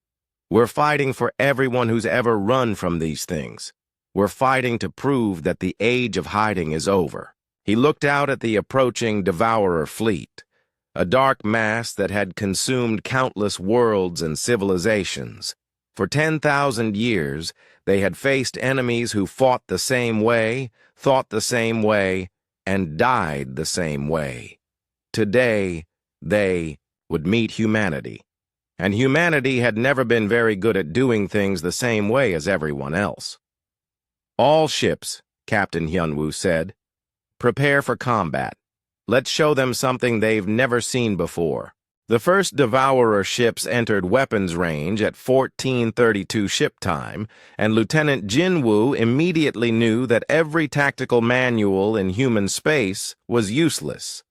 We're fighting for everyone who's ever run from these things. We're fighting to prove that the age of hiding is over." He looked out at the approaching Devourer fleet, a dark mass that had consumed countless worlds and civilizations. For 10,000 years, they had faced enemies who fought the same way, thought the same way, and died the same way. Today, they would meet humanity. And humanity had never been very good at doing things the same way as everyone else. "All ships," Captain Hyunwoo said, "prepare for combat. Let's show them something they've never seen before." The first Devourer ships entered weapons range at 14:32 ship time, and Lieutenant Jinwoo immediately knew that every tactical manual in human space was useless.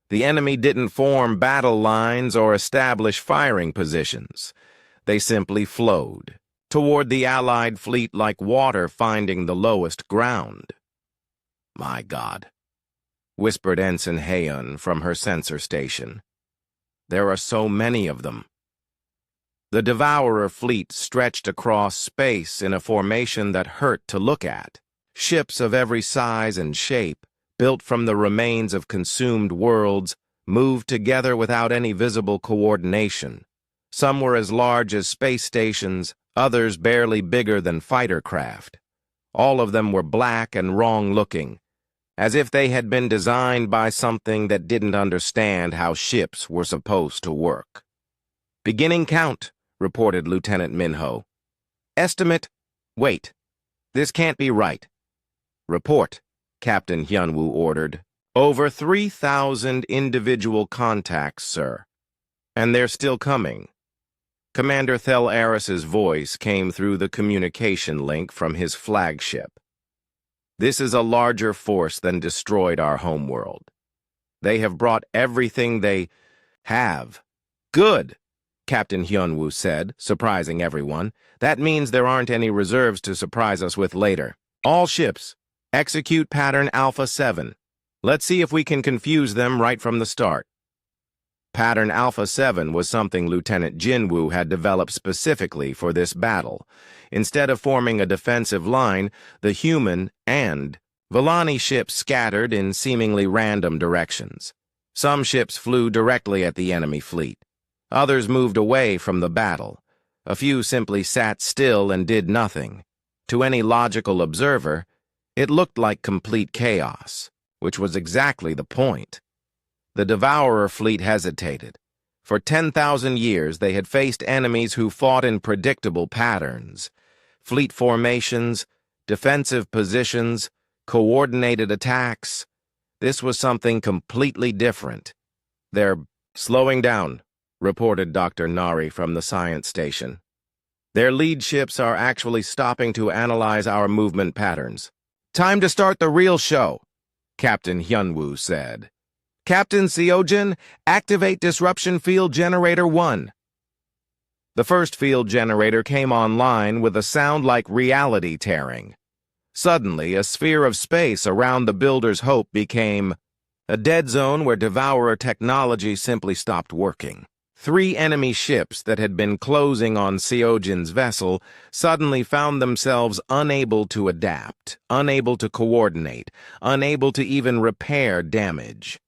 The enemy didn't form battle lines or establish firing positions. They simply flowed toward the Allied fleet like water finding the lowest ground. "My God," whispered Ensign Haeun from her sensor station. "There are so many of them." The Devourer fleet stretched across space in a formation that hurt to look at. Ships of every size and shape, built from the remains of consumed worlds, moved together without any visible coordination. Some were as large as space stations, others barely bigger than fighter craft. All of them were black and wrong-looking, as if they had been designed by something that didn't understand how ships were supposed to work. "Beginning count," reported Lieutenant Minho. "Estimate, wait, this can't be right." "Report," Captain Hyunwoo ordered. "Over 3,000 individual contacts, sir. And they're still coming." Commander Thel Aris's voice came through the communication link from his flagship. "This is a larger force than destroyed our homeworld. They have brought everything they have." "Good," Captain Hyunwoo said, surprising everyone. "That means there aren't any reserves to surprise us with later. All ships, execute pattern Alpha 7. Let's see if we can confuse them right from the start." Pattern Alpha 7 was something Lieutenant Jinwoo had developed specifically for this battle. Instead of forming a defensive line, the human and Volani ships scattered in seemingly random directions. Some ships flew directly at the enemy fleet. Others moved away from the battle. A few simply sat still and did nothing. To any logical observer, it looked like complete chaos, which was exactly the point. The Devourer fleet hesitated. For 10,000 years, they had faced enemies who fought in predictable patterns. Fleet formations, defensive positions, coordinated attacks. This was something completely different. "They're slowing down," reported Dr. Nari from the science station. "Their lead ships are actually stopping to analyze our movement patterns." "Time to start the real show," Captain Hyunwoo said. "Captain Seojin, activate Disruption Field Generator 1. The first field generator came online with a sound like reality tearing. Suddenly, a sphere of space around the Builder's Hope became a dead zone where Devourer technology simply stopped working. 3 enemy ships that had been closing on Seojin's vessel suddenly found themselves unable to adapt, unable to coordinate, unable to even repair damage.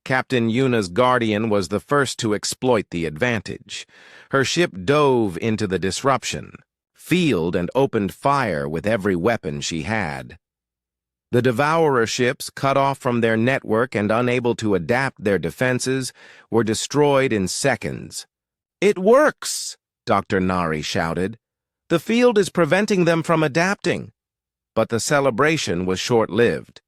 Captain Yuna's Guardian was the first to exploit the advantage. Her ship dove into the disruption field and opened fire with every weapon she had. The Devourer ships, cut off from their network and unable to adapt their defenses, were destroyed in seconds. "It works!" Dr. Nari shouted. "The field is preventing them from adapting." But the celebration was short-lived.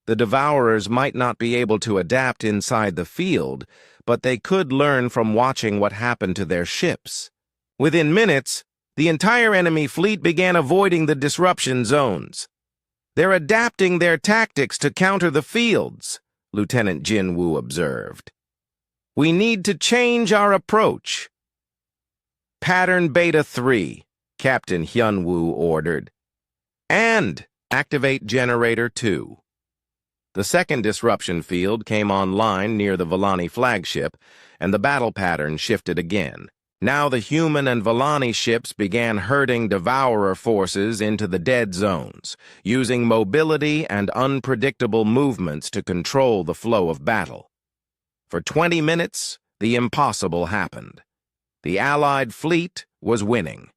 The Devourers might not be able to adapt inside the field, but they could learn from watching what happened to their ships. Within minutes, the entire enemy fleet began avoiding the disruption zones. "They're adapting their tactics to counter the fields," Lieutenant Jinwoo observed. "We need to change our approach." "Pattern Beta 3, Captain Hyunwoo ordered. "And activate Generator 2. The second disruption field came online near the Volani flagship, and the battle pattern shifted again. Now the human and Volani ships began herding Devourer forces into the dead zones, using mobility and unpredictable movements to control the flow of battle. For 20 minutes, the impossible happened. The Allied fleet was winning.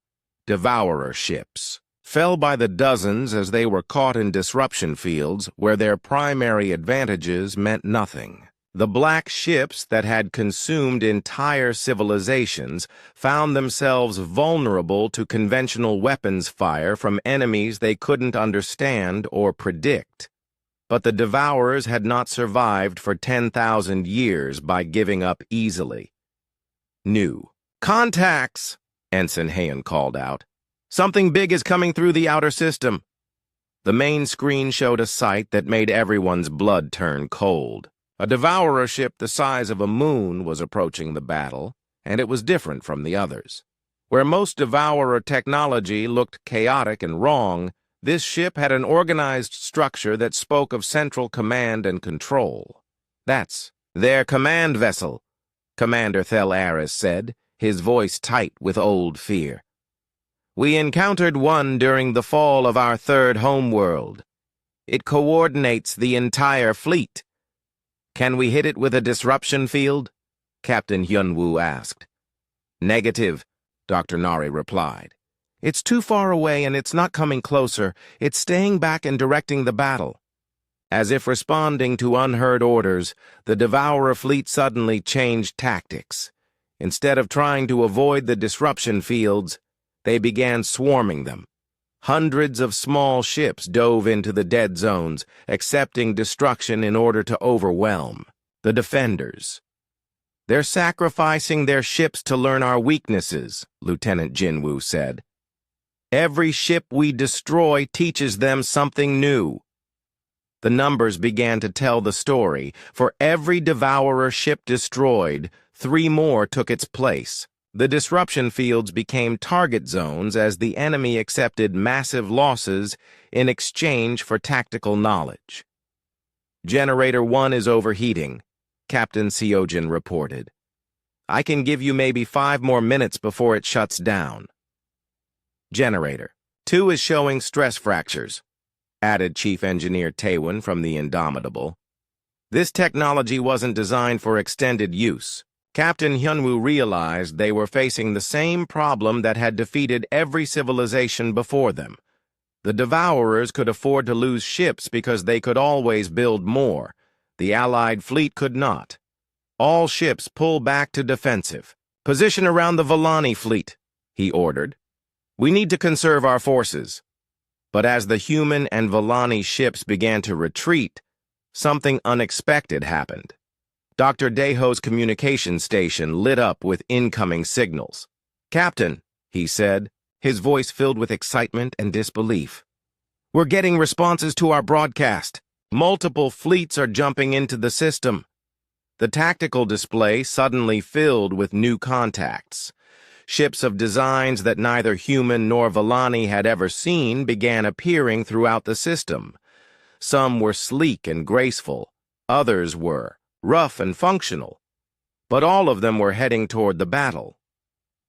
Devourer ships fell by the dozens as they were caught in disruption fields where their primary advantages meant nothing. The black ships that had consumed entire civilizations found themselves vulnerable to conventional weapons fire from enemies they couldn't understand or predict. But the Devourers had not survived for 10,000 years by giving up easily. "New contacts!" Ensign Heian called out. "Something big is coming through the outer system." The main screen showed a sight that made everyone's blood turn cold. A Devourer ship the size of a moon was approaching the battle, and it was different from the others. Where most Devourer technology looked chaotic and wrong, this ship had an organized structure that spoke of central command and control. "That's their command vessel," Commander Thel Aris said, his voice tight with old fear. "We encountered one during the fall of our third homeworld. It coordinates the entire fleet." "Can we hit it with a disruption field?" Captain Hyunwoo asked. "Negative," Dr. Nari replied. "It's too far away and it's not coming closer. It's staying back and directing the battle." As if responding to unheard orders, the Devourer fleet suddenly changed tactics. Instead of trying to avoid the disruption fields, they began swarming them. Hundreds of small ships dove into the dead zones, accepting destruction in order to overwhelm the defenders. "They're sacrificing their ships to learn our weaknesses," Lieutenant Jinwoo said. "Every ship we destroy teaches them something new." The numbers began to tell the story. For every Devourer ship destroyed, 3 more took its place. The disruption fields became target zones as the enemy accepted massive losses in exchange for tactical knowledge. "Generator 1 is overheating," Captain Seojin reported. I can give you maybe 5 more minutes before it shuts down. Generator 2 is showing stress fractures, added Chief Engineer Taewon from the Indomitable. This technology wasn't designed for extended use. Captain Hyunwoo realized they were facing the same problem that had defeated every civilization before them. The Devourers could afford to lose ships because they could always build more. The Allied fleet could not. All ships pull back to defensive. Position around the Volani fleet, he ordered. We need to conserve our forces. But as the human and Volani ships began to retreat, something unexpected happened. Dr. Daeho's communication station lit up with incoming signals. Captain, he said, his voice filled with excitement and disbelief. We're getting responses to our broadcast. Multiple fleets are jumping into the system. The tactical display suddenly filled with new contacts. Ships of designs that neither human nor Volani had ever seen began appearing throughout the system. Some were sleek and graceful, others were rough and functional, but all of them were heading toward the battle.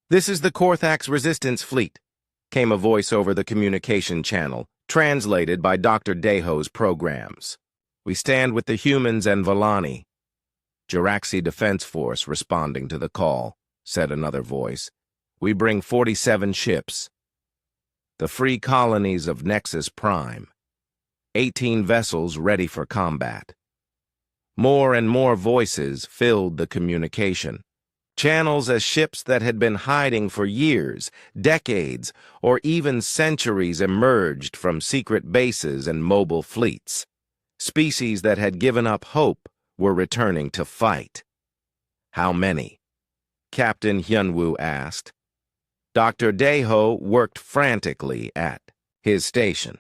This is the Korthax Resistance Fleet, came a voice over the communication channel, translated by Dr. Daeho's programs. We stand with the humans and Volani. Jiraxi Defense Force responding to the call, said another voice. We bring 47 ships. The free colonies of Nexus Prime. 18 vessels ready for combat. More and more voices filled the communication. Channels as ships that had been hiding for years, decades, or even centuries emerged from secret bases and mobile fleets. Species that had given up hope were returning to fight. How many? Captain Hyunwoo asked. Dr. Daeho worked frantically at his station.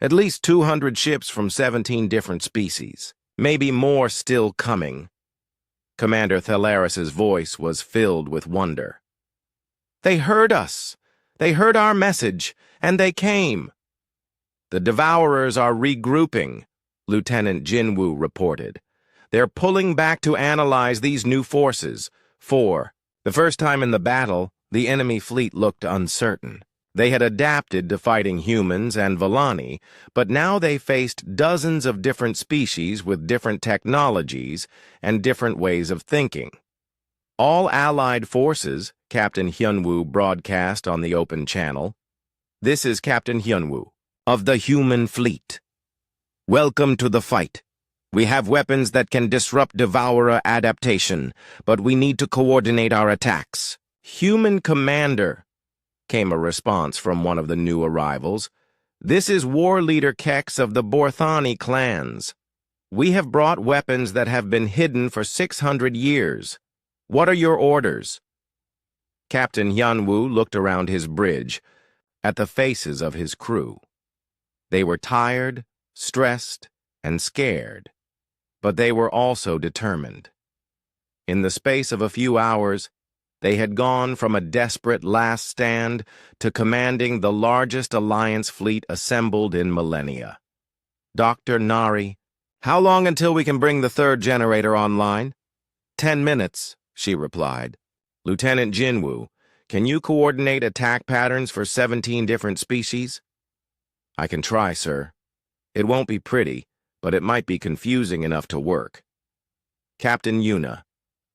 At least 200 ships from 17 different species. Maybe more still coming. Commander Thalaris's voice was filled with wonder. They heard us. They heard our message, and they came. The Devourers are regrouping, Lieutenant Jinwoo reported. They're pulling back to analyze these new forces. For the first time in the battle, the enemy fleet looked uncertain. They had adapted to fighting humans and Volani, but now they faced dozens of different species with different technologies and different ways of thinking. All Allied forces, Captain Hyunwoo broadcast on the open channel. This is Captain Hyunwoo, of the human fleet. Welcome to the fight. We have weapons that can disrupt Devourer adaptation, but we need to coordinate our attacks. Human Commander, came a response from one of the new arrivals. This is War Leader Kex of the Borthani clans. We have brought weapons that have been hidden for 600 years. What are your orders? Captain Hyunwoo looked around his bridge, at the faces of his crew. They were tired, stressed, and scared, but they were also determined. In the space of a few hours, they had gone from a desperate last stand to commanding the largest alliance fleet assembled in millennia. Dr. Nari, how long until we can bring the third generator online? 10 minutes, she replied. Lieutenant Jinwoo, can you coordinate attack patterns for 17 different species? I can try, sir. It won't be pretty, but it might be confusing enough to work. Captain Yuna,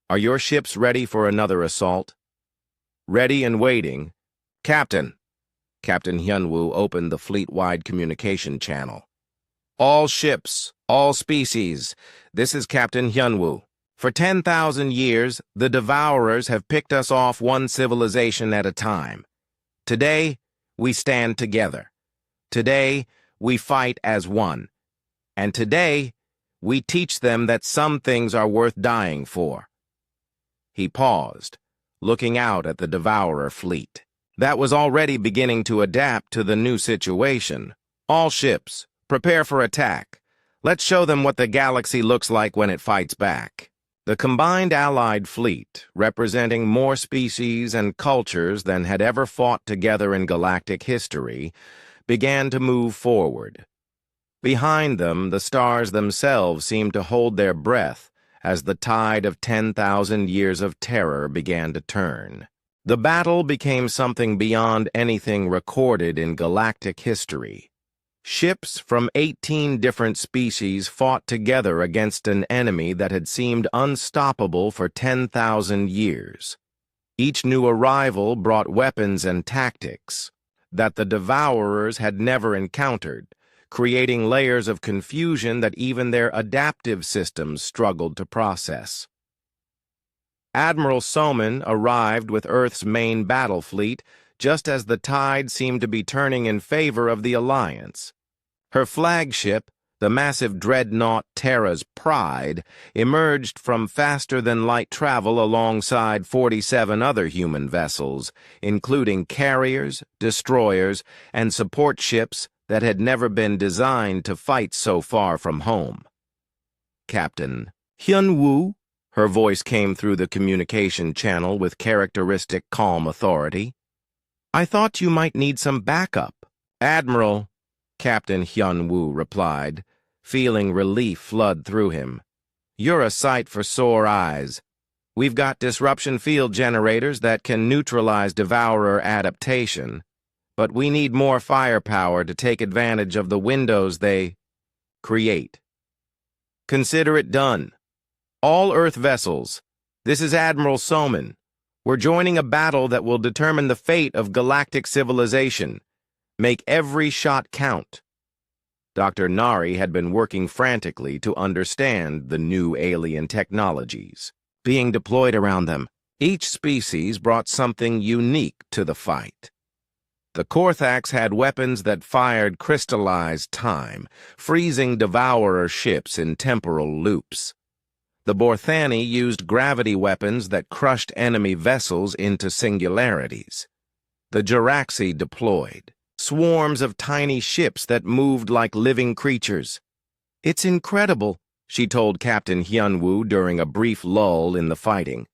are your ships ready for another assault? Ready and waiting. Captain. Captain Hyunwoo opened the fleet-wide communication channel. All ships, all species. This is Captain Hyunwoo. For 10,000 years, the Devourers have picked us off one civilization at a time. Today, we stand together. Today, we fight as one. And today, we teach them that some things are worth dying for. He paused, looking out at the Devourer fleet. That was already beginning to adapt to the new situation. All ships, prepare for attack. Let's show them what the galaxy looks like when it fights back. The combined Allied fleet, representing more species and cultures than had ever fought together in galactic history, began to move forward. Behind them, the stars themselves seemed to hold their breath as the tide of 10,000 years of terror began to turn. The battle became something beyond anything recorded in galactic history. Ships from 18 different species fought together against an enemy that had seemed unstoppable for 10,000 years. Each new arrival brought weapons and tactics that the Devourers had never encountered, creating layers of confusion that even their adaptive systems struggled to process. Admiral Soman arrived with Earth's main battle fleet just as the tide seemed to be turning in favor of the Alliance. Her flagship, the massive dreadnought Terra's Pride, emerged from faster-than-light travel alongside 47 other human vessels, including carriers, destroyers, and support ships that had never been designed to fight so far from home. Captain Hyun-woo, her voice came through the communication channel with characteristic calm authority. I thought you might need some backup. Admiral, Captain Hyun-woo replied, feeling relief flood through him. You're a sight for sore eyes. We've got disruption field generators that can neutralize Devourer adaptation, but we need more firepower to take advantage of the windows they create. Consider it done. All Earth vessels, this is Admiral Soman. We're joining a battle that will determine the fate of galactic civilization. Make every shot count. Dr. Nari had been working frantically to understand the new alien technologies being deployed around them. Each species brought something unique to the fight. The Korthax had weapons that fired crystallized time, freezing Devourer ships in temporal loops. The Borthani used gravity weapons that crushed enemy vessels into singularities. The Jiraxi deployed swarms of tiny ships that moved like living creatures. It's incredible, she told Captain Hyun-woo during a brief lull in the fighting.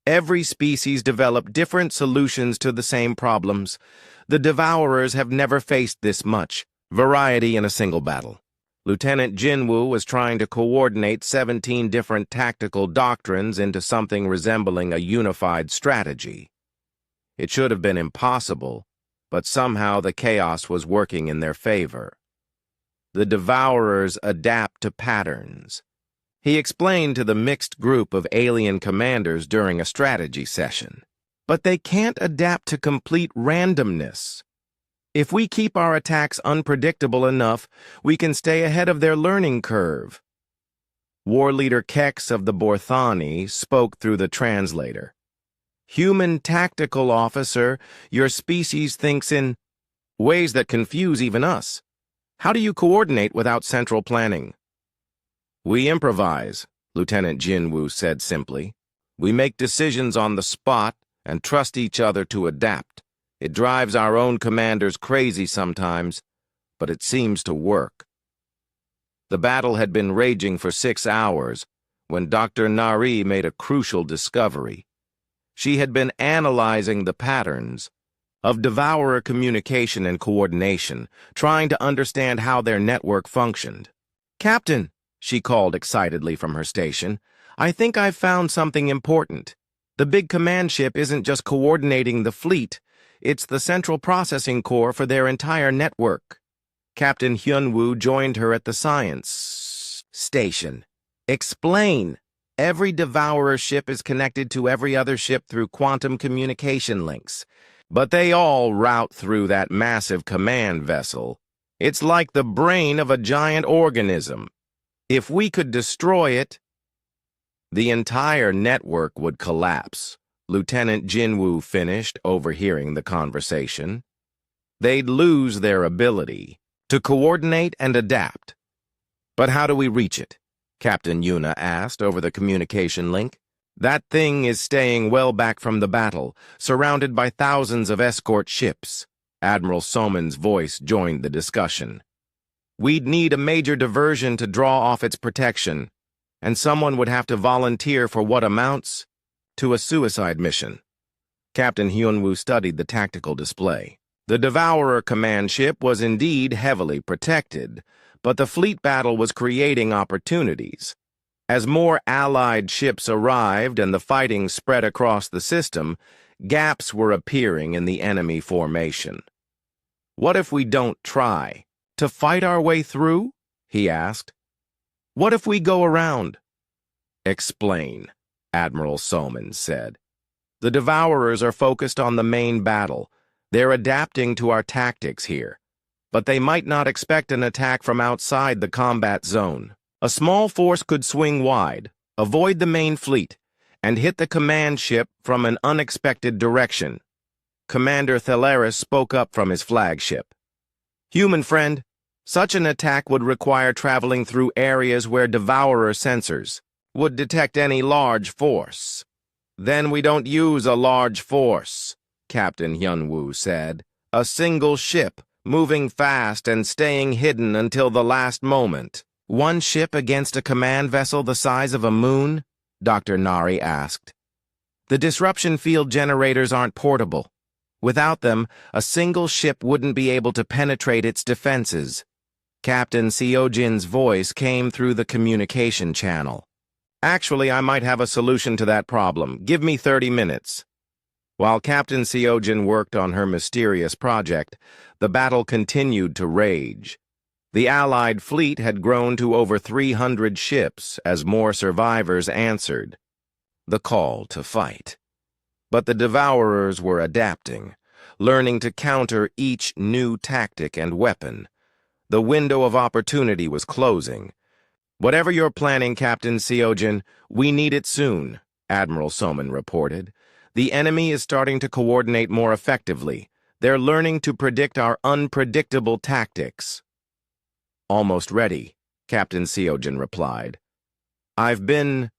Every species developed different solutions to the same problems. The Devourers have never faced this much variety in a single battle. Lieutenant Jinwoo was trying to coordinate 17 different tactical doctrines into something resembling a unified strategy. It should have been impossible, but somehow the chaos was working in their favor. The Devourers adapt to patterns. He explained to the mixed group of alien commanders during a strategy session. But they can't adapt to complete randomness. If we keep our attacks unpredictable enough, we can stay ahead of their learning curve. War Leader Kex of the Borthani spoke through the translator. Human tactical officer, your species thinks in ways that confuse even us. How do you coordinate without central planning? We improvise, Lieutenant Jinwoo said simply. We make decisions on the spot and trust each other to adapt. It drives our own commanders crazy sometimes, but it seems to work. The battle had been raging for 6 hours when Dr. Nari made a crucial discovery. She had been analyzing the patterns of Devourer communication and coordination, trying to understand how their network functioned. Captain, she called excitedly from her station, I think I've found something important. The big command ship isn't just coordinating the fleet, it's the central processing core for their entire network. Captain Hyun-woo joined her at the science station. Explain. Every Devourer ship is connected to every other ship through quantum communication links, but they all route through that massive command vessel. It's like the brain of a giant organism. If we could destroy it, the entire network would collapse. Lieutenant Jinwoo finished, overhearing the conversation. They'd lose their ability to coordinate and adapt. But how do we reach it? Captain Yuna asked over the communication link. That thing is staying well back from the battle, surrounded by thousands of escort ships. Admiral Soman's voice joined the discussion. We'd need a major diversion to draw off its protection, and someone would have to volunteer for what amounts to a suicide mission. Captain Hyun-woo studied the tactical display. The Devourer command ship was indeed heavily protected, but the fleet battle was creating opportunities. As more Allied ships arrived and the fighting spread across the system, gaps were appearing in the enemy formation. "What if we don't try? To fight our way through?" he asked. "What if we go around?" "Explain," Admiral Soman said. "The Devourers are focused on the main battle. They're adapting to our tactics here. But they might not expect an attack from outside the combat zone. A small force could swing wide, avoid the main fleet, and hit the command ship from an unexpected direction." Commander Thelaris spoke up from his flagship. "Human friend, such an attack would require traveling through areas where Devourer sensors would detect any large force." "Then we don't use a large force," Captain Hyunwoo said. "A single ship, moving fast and staying hidden until the last moment." "One ship against a command vessel the size of a moon?" Dr. Nari asked. "The disruption field generators aren't portable. Without them, a single ship wouldn't be able to penetrate its defenses." Captain Seojin's voice came through the communication channel. "Actually, I might have a solution to that problem. Give me 30 minutes. While Captain Seojin worked on her mysterious project, the battle continued to rage. The Allied fleet had grown to over 300 ships as more survivors answered the call to fight. But the Devourers were adapting, learning to counter each new tactic and weapon. The window of opportunity was closing. "Whatever you're planning, Captain Seojin, we need it soon," Admiral Soman reported. "The enemy is starting to coordinate more effectively. They're learning to predict our unpredictable tactics." "Almost ready," Captain Seojin replied. "I've been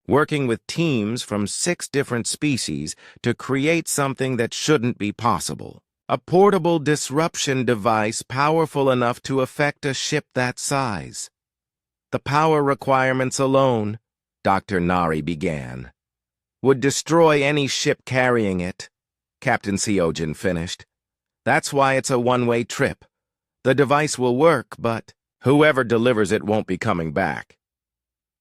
working with teams from 6 different species to create something that shouldn't be possible. A portable disruption device powerful enough to affect a ship that size. The power requirements alone," Dr. Nari began, "would destroy any ship carrying it," Captain Seojin finished. "That's why it's a one-way trip. The device will work, but whoever delivers it won't be coming back."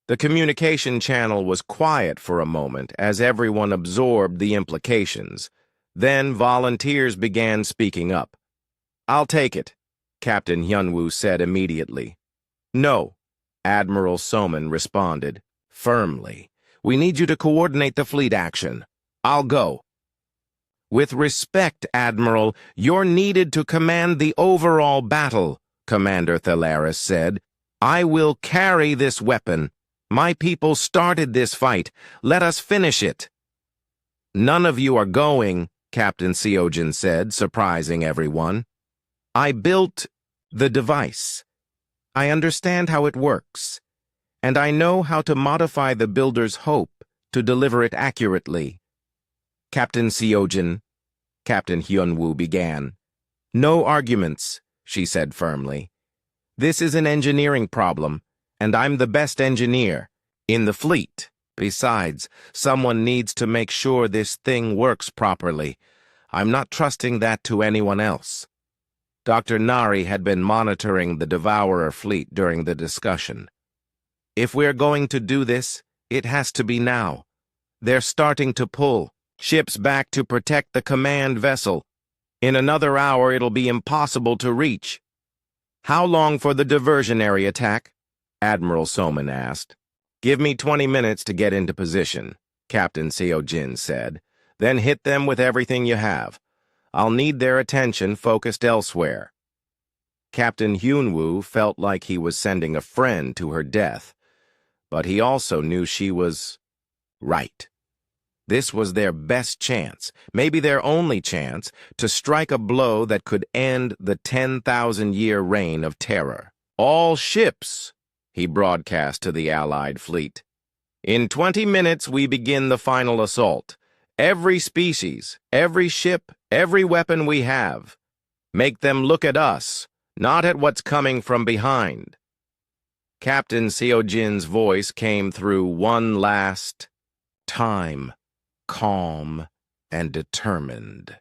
The communication channel was quiet for a moment as everyone absorbed the implications. Then volunteers began speaking up. "I'll take it," Captain Hyunwoo said immediately. "No," Admiral Soman responded, firmly. "We need you to coordinate the fleet action. I'll go." "With respect, Admiral, you're needed to command the overall battle," Commander Thelaris said. "I will carry this weapon. My people started this fight. Let us finish it." "None of you are going," Captain Seojin said, surprising everyone. "I built the device. I understand how it works, and I know how to modify the builder's hope to deliver it accurately." "Captain Seojin," Captain Hyunwoo began. "No arguments," she said firmly. "This is an engineering problem, and I'm the best engineer in the fleet. Besides, someone needs to make sure this thing works properly. I'm not trusting that to anyone else." Dr. Nari had been monitoring the Devourer fleet during the discussion. "If we're going to do this, it has to be now. They're starting to pull ships back to protect the command vessel. In another hour, it'll be impossible to reach." "How long for the diversionary attack?" Admiral Soman asked. "Give me 20 minutes to get into position," Captain Seojin said. "Then hit them with everything you have. I'll need their attention focused elsewhere." Captain Hyunwoo felt like he was sending a friend to her death, but he also knew she was right. This was their best chance, maybe their only chance, to strike a blow that could end the 10,000-year reign of terror. "All ships," he broadcast to the Allied fleet. "In 20 minutes, we begin the final assault. Every species, every ship, every weapon we have. Make them look at us, not at what's coming from behind." Captain Seojin's voice came through one last time, calm and determined.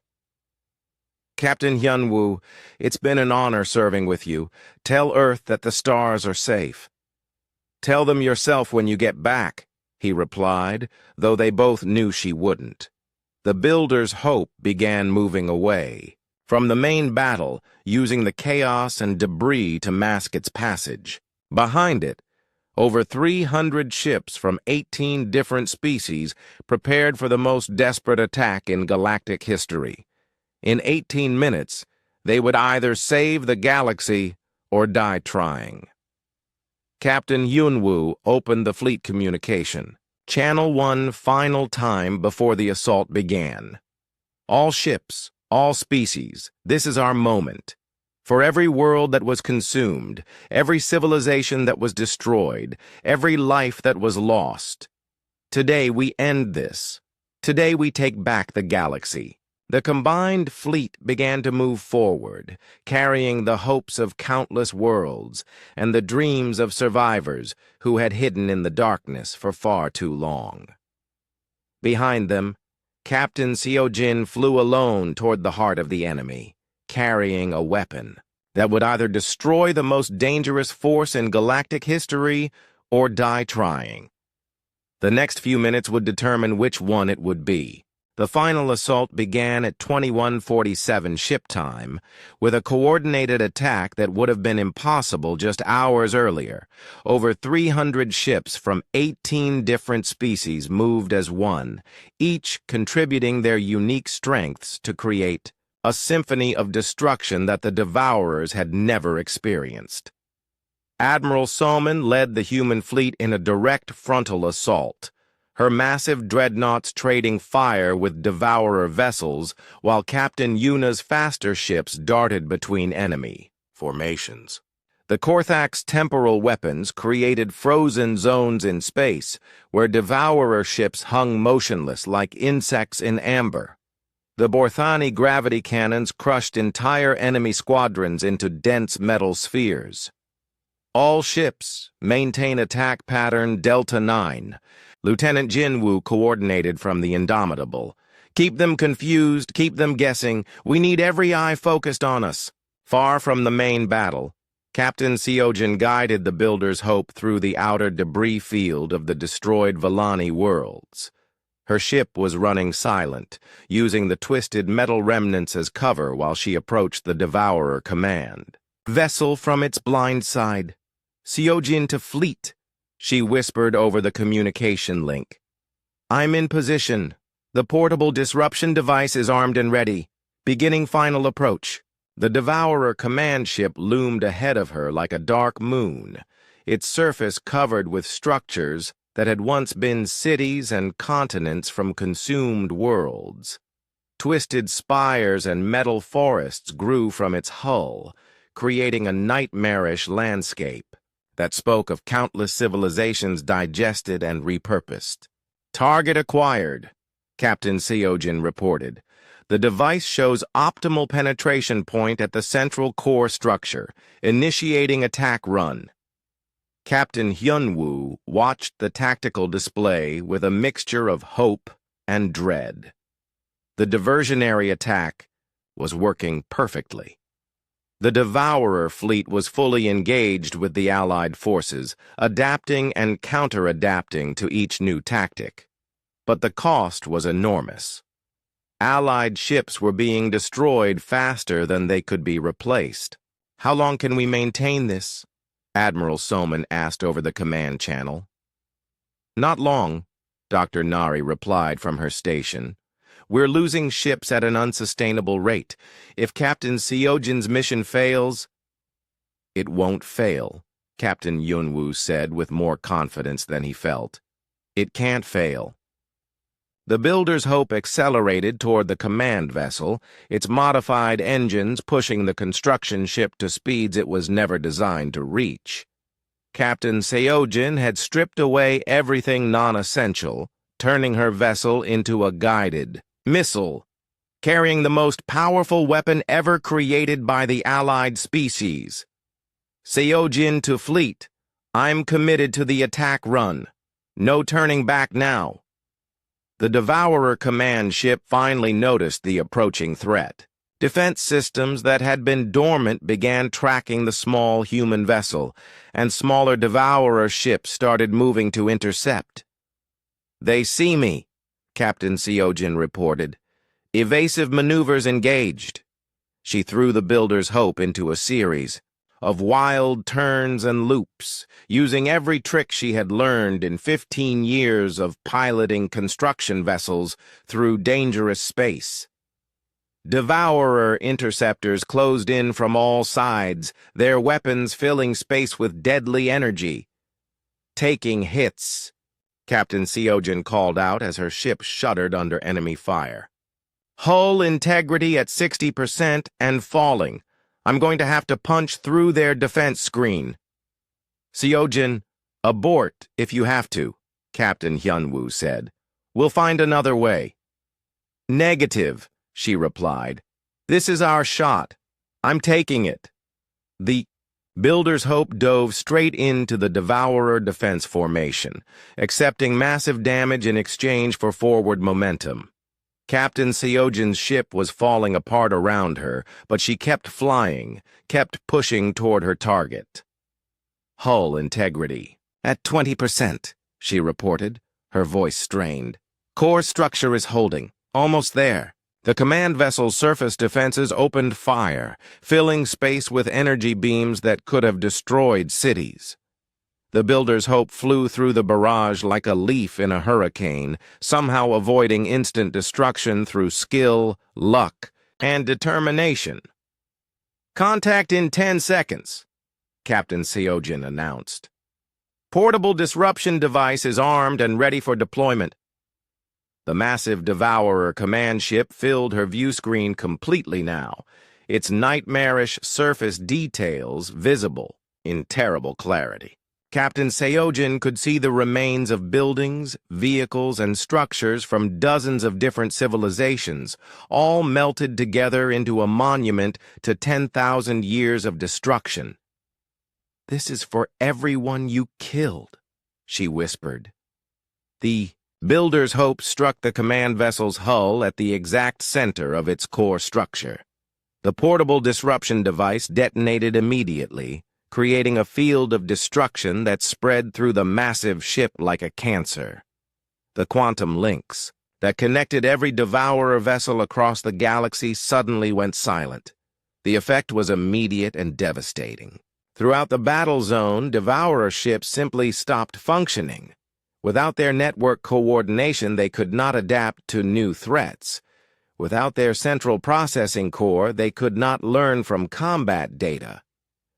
"Captain Hyunwoo, it's been an honor serving with you. Tell Earth that the stars are safe." "Tell them yourself when you get back," he replied, though they both knew she wouldn't. The builder's hope began moving away from the main battle, using the chaos and debris to mask its passage. Behind it, over 300 ships from 18 different species prepared for the most desperate attack in galactic history. In 18 minutes, they would either save the galaxy or die trying. Captain Yunwoo opened the fleet communication. Channel 1 final time before the assault began. "All ships, all species, this is our moment. For every world that was consumed, every civilization that was destroyed, every life that was lost. Today we end this. Today we take back the galaxy." The combined fleet began to move forward, carrying the hopes of countless worlds and the dreams of survivors who had hidden in the darkness for far too long. Behind them, Captain Seojin flew alone toward the heart of the enemy, carrying a weapon that would either destroy the most dangerous force in galactic history or die trying. The next few minutes would determine which one it would be. The final assault began at 21:47 ship time, with a coordinated attack that would have been impossible just hours earlier. Over 300 ships from 18 different species moved as one, each contributing their unique strengths to create a symphony of destruction that the Devourers had never experienced. Admiral Soman led the human fleet in a direct frontal assault, her massive dreadnoughts trading fire with Devourer vessels, while Captain Yuna's faster ships darted between enemy formations. The Korthak's temporal weapons created frozen zones in space, where Devourer ships hung motionless like insects in amber. The Borthani gravity cannons crushed entire enemy squadrons into dense metal spheres. "All ships maintain attack pattern Delta 9. Lieutenant Jinwoo coordinated from the Indomitable. "Keep them confused, keep them guessing. We need every eye focused on us." Far from the main battle, Captain Seojin guided the builder's hope through the outer debris field of the destroyed Villani worlds. Her ship was running silent, using the twisted metal remnants as cover while she approached the Devourer command. "Vessel from its blind side. Seojin to fleet," she whispered over the communication link. "I'm in position. The portable disruption device is armed and ready. Beginning final approach." The Devourer command ship loomed ahead of her like a dark moon, its surface covered with structures that had once been cities and continents from consumed worlds. Twisted spires and metal forests grew from its hull, creating a nightmarish landscape that spoke of countless civilizations digested and repurposed. "Target acquired," Captain Seojin reported. "The device shows optimal penetration point at the central core structure, initiating attack run." Captain Hyunwoo watched the tactical display with a mixture of hope and dread. The diversionary attack was working perfectly. The Devourer fleet was fully engaged with the Allied forces, adapting and counter-adapting to each new tactic. But the cost was enormous. Allied ships were being destroyed faster than they could be replaced. "How long can we maintain this?" Admiral Soman asked over the command channel. "Not long," Dr. Nari replied from her station. "We're losing ships at an unsustainable rate. If Captain Seojin's mission fails—" "It won't fail," Captain Yunwoo said with more confidence than he felt. "It can't fail." The builder's hope accelerated toward the command vessel, its modified engines pushing the construction ship to speeds it was never designed to reach. Captain Seojin had stripped away everything non-essential, turning her vessel into a guided missile, carrying the most powerful weapon ever created by the Allied species. "Seojin to fleet. I'm committed to the attack run. No turning back now." The Devourer command ship finally noticed the approaching threat. Defense systems that had been dormant began tracking the small human vessel, and smaller devourer ships started moving to intercept. "They see me," Captain Seojin reported. "Evasive maneuvers engaged." She threw the Builder's Hope into a series of wild turns and loops, using every trick she had learned in 15 years of piloting construction vessels through dangerous space. Devourer interceptors closed in from all sides, their weapons filling space with deadly energy. "Taking hits," Captain Seojin called out as her ship shuddered under enemy fire. "Hull integrity at 60% and falling. I'm going to have to punch through their defense screen." "Seojin, abort if you have to," Captain Hyunwoo said. "We'll find another way." "Negative," she replied. "This is our shot. I'm taking it." The Builder's Hope dove straight into the Devourer defense formation, accepting massive damage in exchange for forward momentum. Captain Seojin's ship was falling apart around her, but she kept flying, kept pushing toward her target. "Hull integrity at 20%, she reported, her voice strained. "Core structure is holding. Almost there." The command vessel's surface defenses opened fire, filling space with energy beams that could have destroyed cities. The Builder's Hope flew through the barrage like a leaf in a hurricane, somehow avoiding instant destruction through skill, luck, and determination. "Contact in 10 seconds, Captain Seojin announced. "Portable disruption device is armed and ready for deployment." The massive Devourer command ship filled her view screen completely now, its nightmarish surface details visible in terrible clarity. Captain Seojin could see the remains of buildings, vehicles, and structures from dozens of different civilizations, all melted together into a monument to 10,000 years of destruction. "This is for everyone you killed," she whispered. The Builder's Hope struck the command vessel's hull at the exact center of its core structure. The portable disruption device detonated immediately, creating a field of destruction that spread through the massive ship like a cancer. The quantum links that connected every Devourer vessel across the galaxy suddenly went silent. The effect was immediate and devastating. Throughout the battle zone, Devourer ships simply stopped functioning. Without their network coordination, they could not adapt to new threats. Without their central processing core, they could not learn from combat data.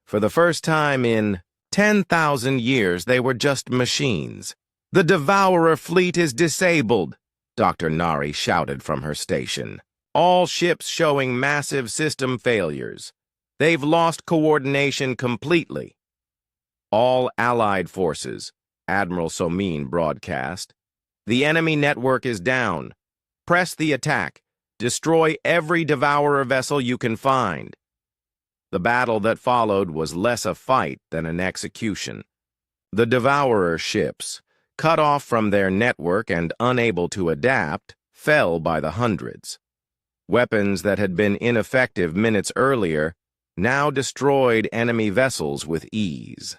For the first time in 10,000 years, they were just machines. "The Devourer fleet is disabled," Dr. Nari shouted from her station. "All ships showing massive system failures. They've lost coordination completely." "All Allied forces," Admiral Somin broadcast. "The enemy network is down. Press the attack. Destroy every Devourer vessel you can find." The battle that followed was less a fight than an execution. The Devourer ships, cut off from their network and unable to adapt, fell by the hundreds. Weapons that had been ineffective minutes earlier now destroyed enemy vessels with ease.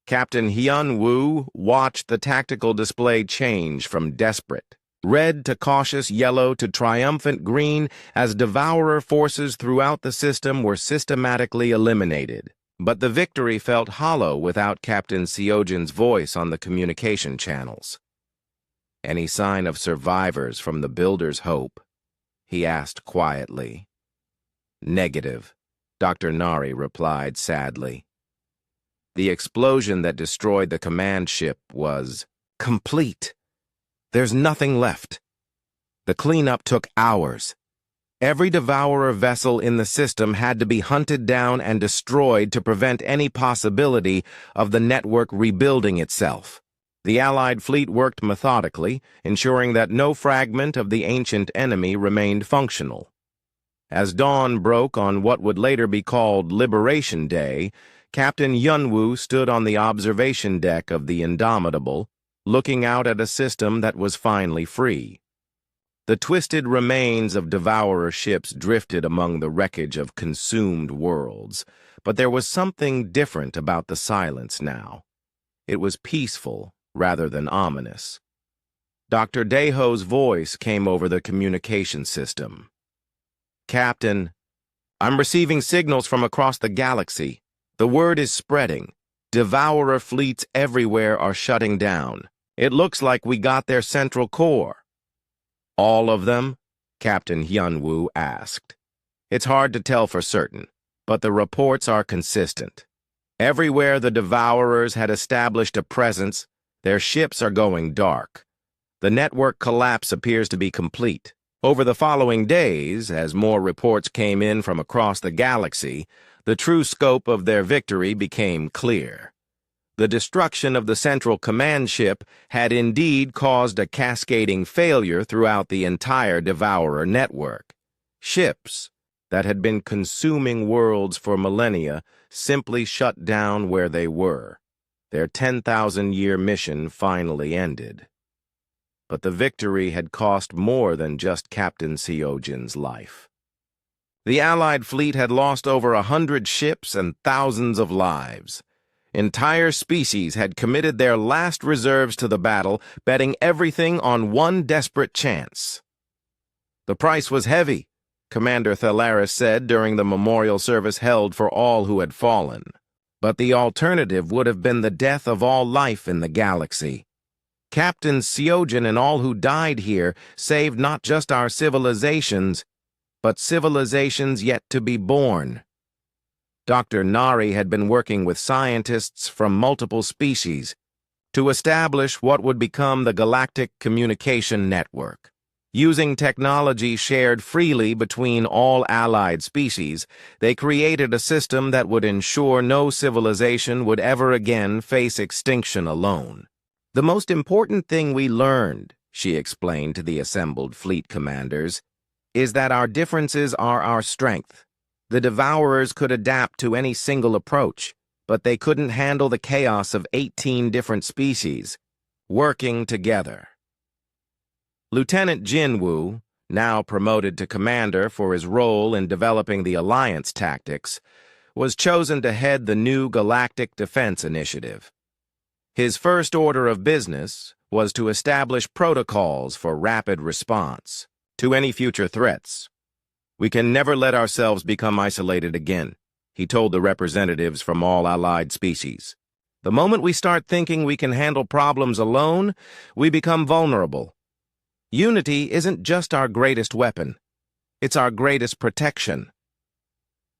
Captain Hyunwoo watched the tactical display change from desperate red to cautious yellow to triumphant green as Devourer forces throughout the system were systematically eliminated. But the victory felt hollow without Captain Seojin's voice on the communication channels. "Any sign of survivors from the Builder's Hope?" he asked quietly. "Negative," Dr. Nari replied sadly. The explosion that destroyed the command ship was complete. There's nothing left. The cleanup took hours. Every Devourer vessel in the system had to be hunted down and destroyed to prevent any possibility of the network rebuilding itself. The Allied fleet worked methodically, ensuring that no fragment of the ancient enemy remained functional. As dawn broke on what would later be called Liberation Day, Captain Hyunwoo stood on the observation deck of the Indomitable, looking out at a system that was finally free. The twisted remains of devourer ships drifted among the wreckage of consumed worlds, but there was something different about the silence now. It was peaceful rather than ominous. Dr. Deho's voice came over the communication system. "Captain, I'm receiving signals from across the galaxy. The word is spreading. Devourer fleets everywhere are shutting down. It looks like we got their central core." "All of them?" Captain Hyunwoo asked. "It's hard to tell for certain, but the reports are consistent. Everywhere the Devourers had established a presence, their ships are going dark. The network collapse appears to be complete. Over the following days, as more reports came in from across the galaxy, the true scope of their victory became clear. The destruction of the central command ship had indeed caused a cascading failure throughout the entire Devourer network. Ships that had been consuming worlds for millennia simply shut down where they were. Their 10,000-year mission finally ended. But the victory had cost more than just Captain Seojin's life. The Allied fleet had lost over 100 ships and thousands of lives. Entire species had committed their last reserves to the battle, betting everything on one desperate chance. "The price was heavy," Commander Thalaris said during the memorial service held for all who had fallen. "But the alternative would have been the death of all life in the galaxy. Captain Seojin and all who died here saved not just our civilizations, but civilizations yet to be born." Dr. Nari had been working with scientists from multiple species to establish what would become the Galactic Communication Network. Using technology shared freely between all allied species, they created a system that would ensure no civilization would ever again face extinction alone. "The most important thing we learned," she explained to the assembled fleet commanders, "is that our differences are our strength. The Devourers could adapt to any single approach, but they couldn't handle the chaos of 18 different species working together." Lieutenant Jinwoo, now promoted to commander for his role in developing the alliance tactics, was chosen to head the new Galactic Defense Initiative. His first order of business was to establish protocols for rapid response to any future threats. "We can never let ourselves become isolated again," he told the representatives from all allied species. "The moment we start thinking we can handle problems alone, we become vulnerable. Unity isn't just our greatest weapon, it's our greatest protection."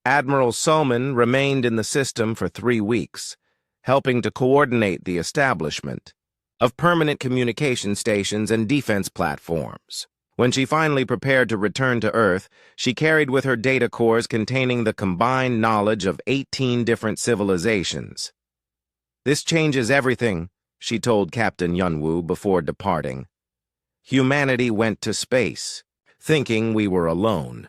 Admiral Soman remained in the system for 3 weeks, helping to coordinate the establishment of permanent communication stations and defense platforms. When she finally prepared to return to Earth, she carried with her data cores containing the combined knowledge of 18 different civilizations. "This changes everything," she told Captain Yunwoo before departing. "Humanity went to space, thinking we were alone.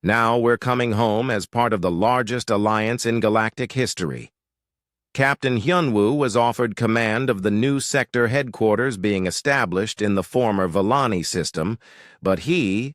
Now we're coming home as part of the largest alliance in galactic history." Captain Hyunwoo was offered command of the new sector headquarters being established in the former Vellani system, but he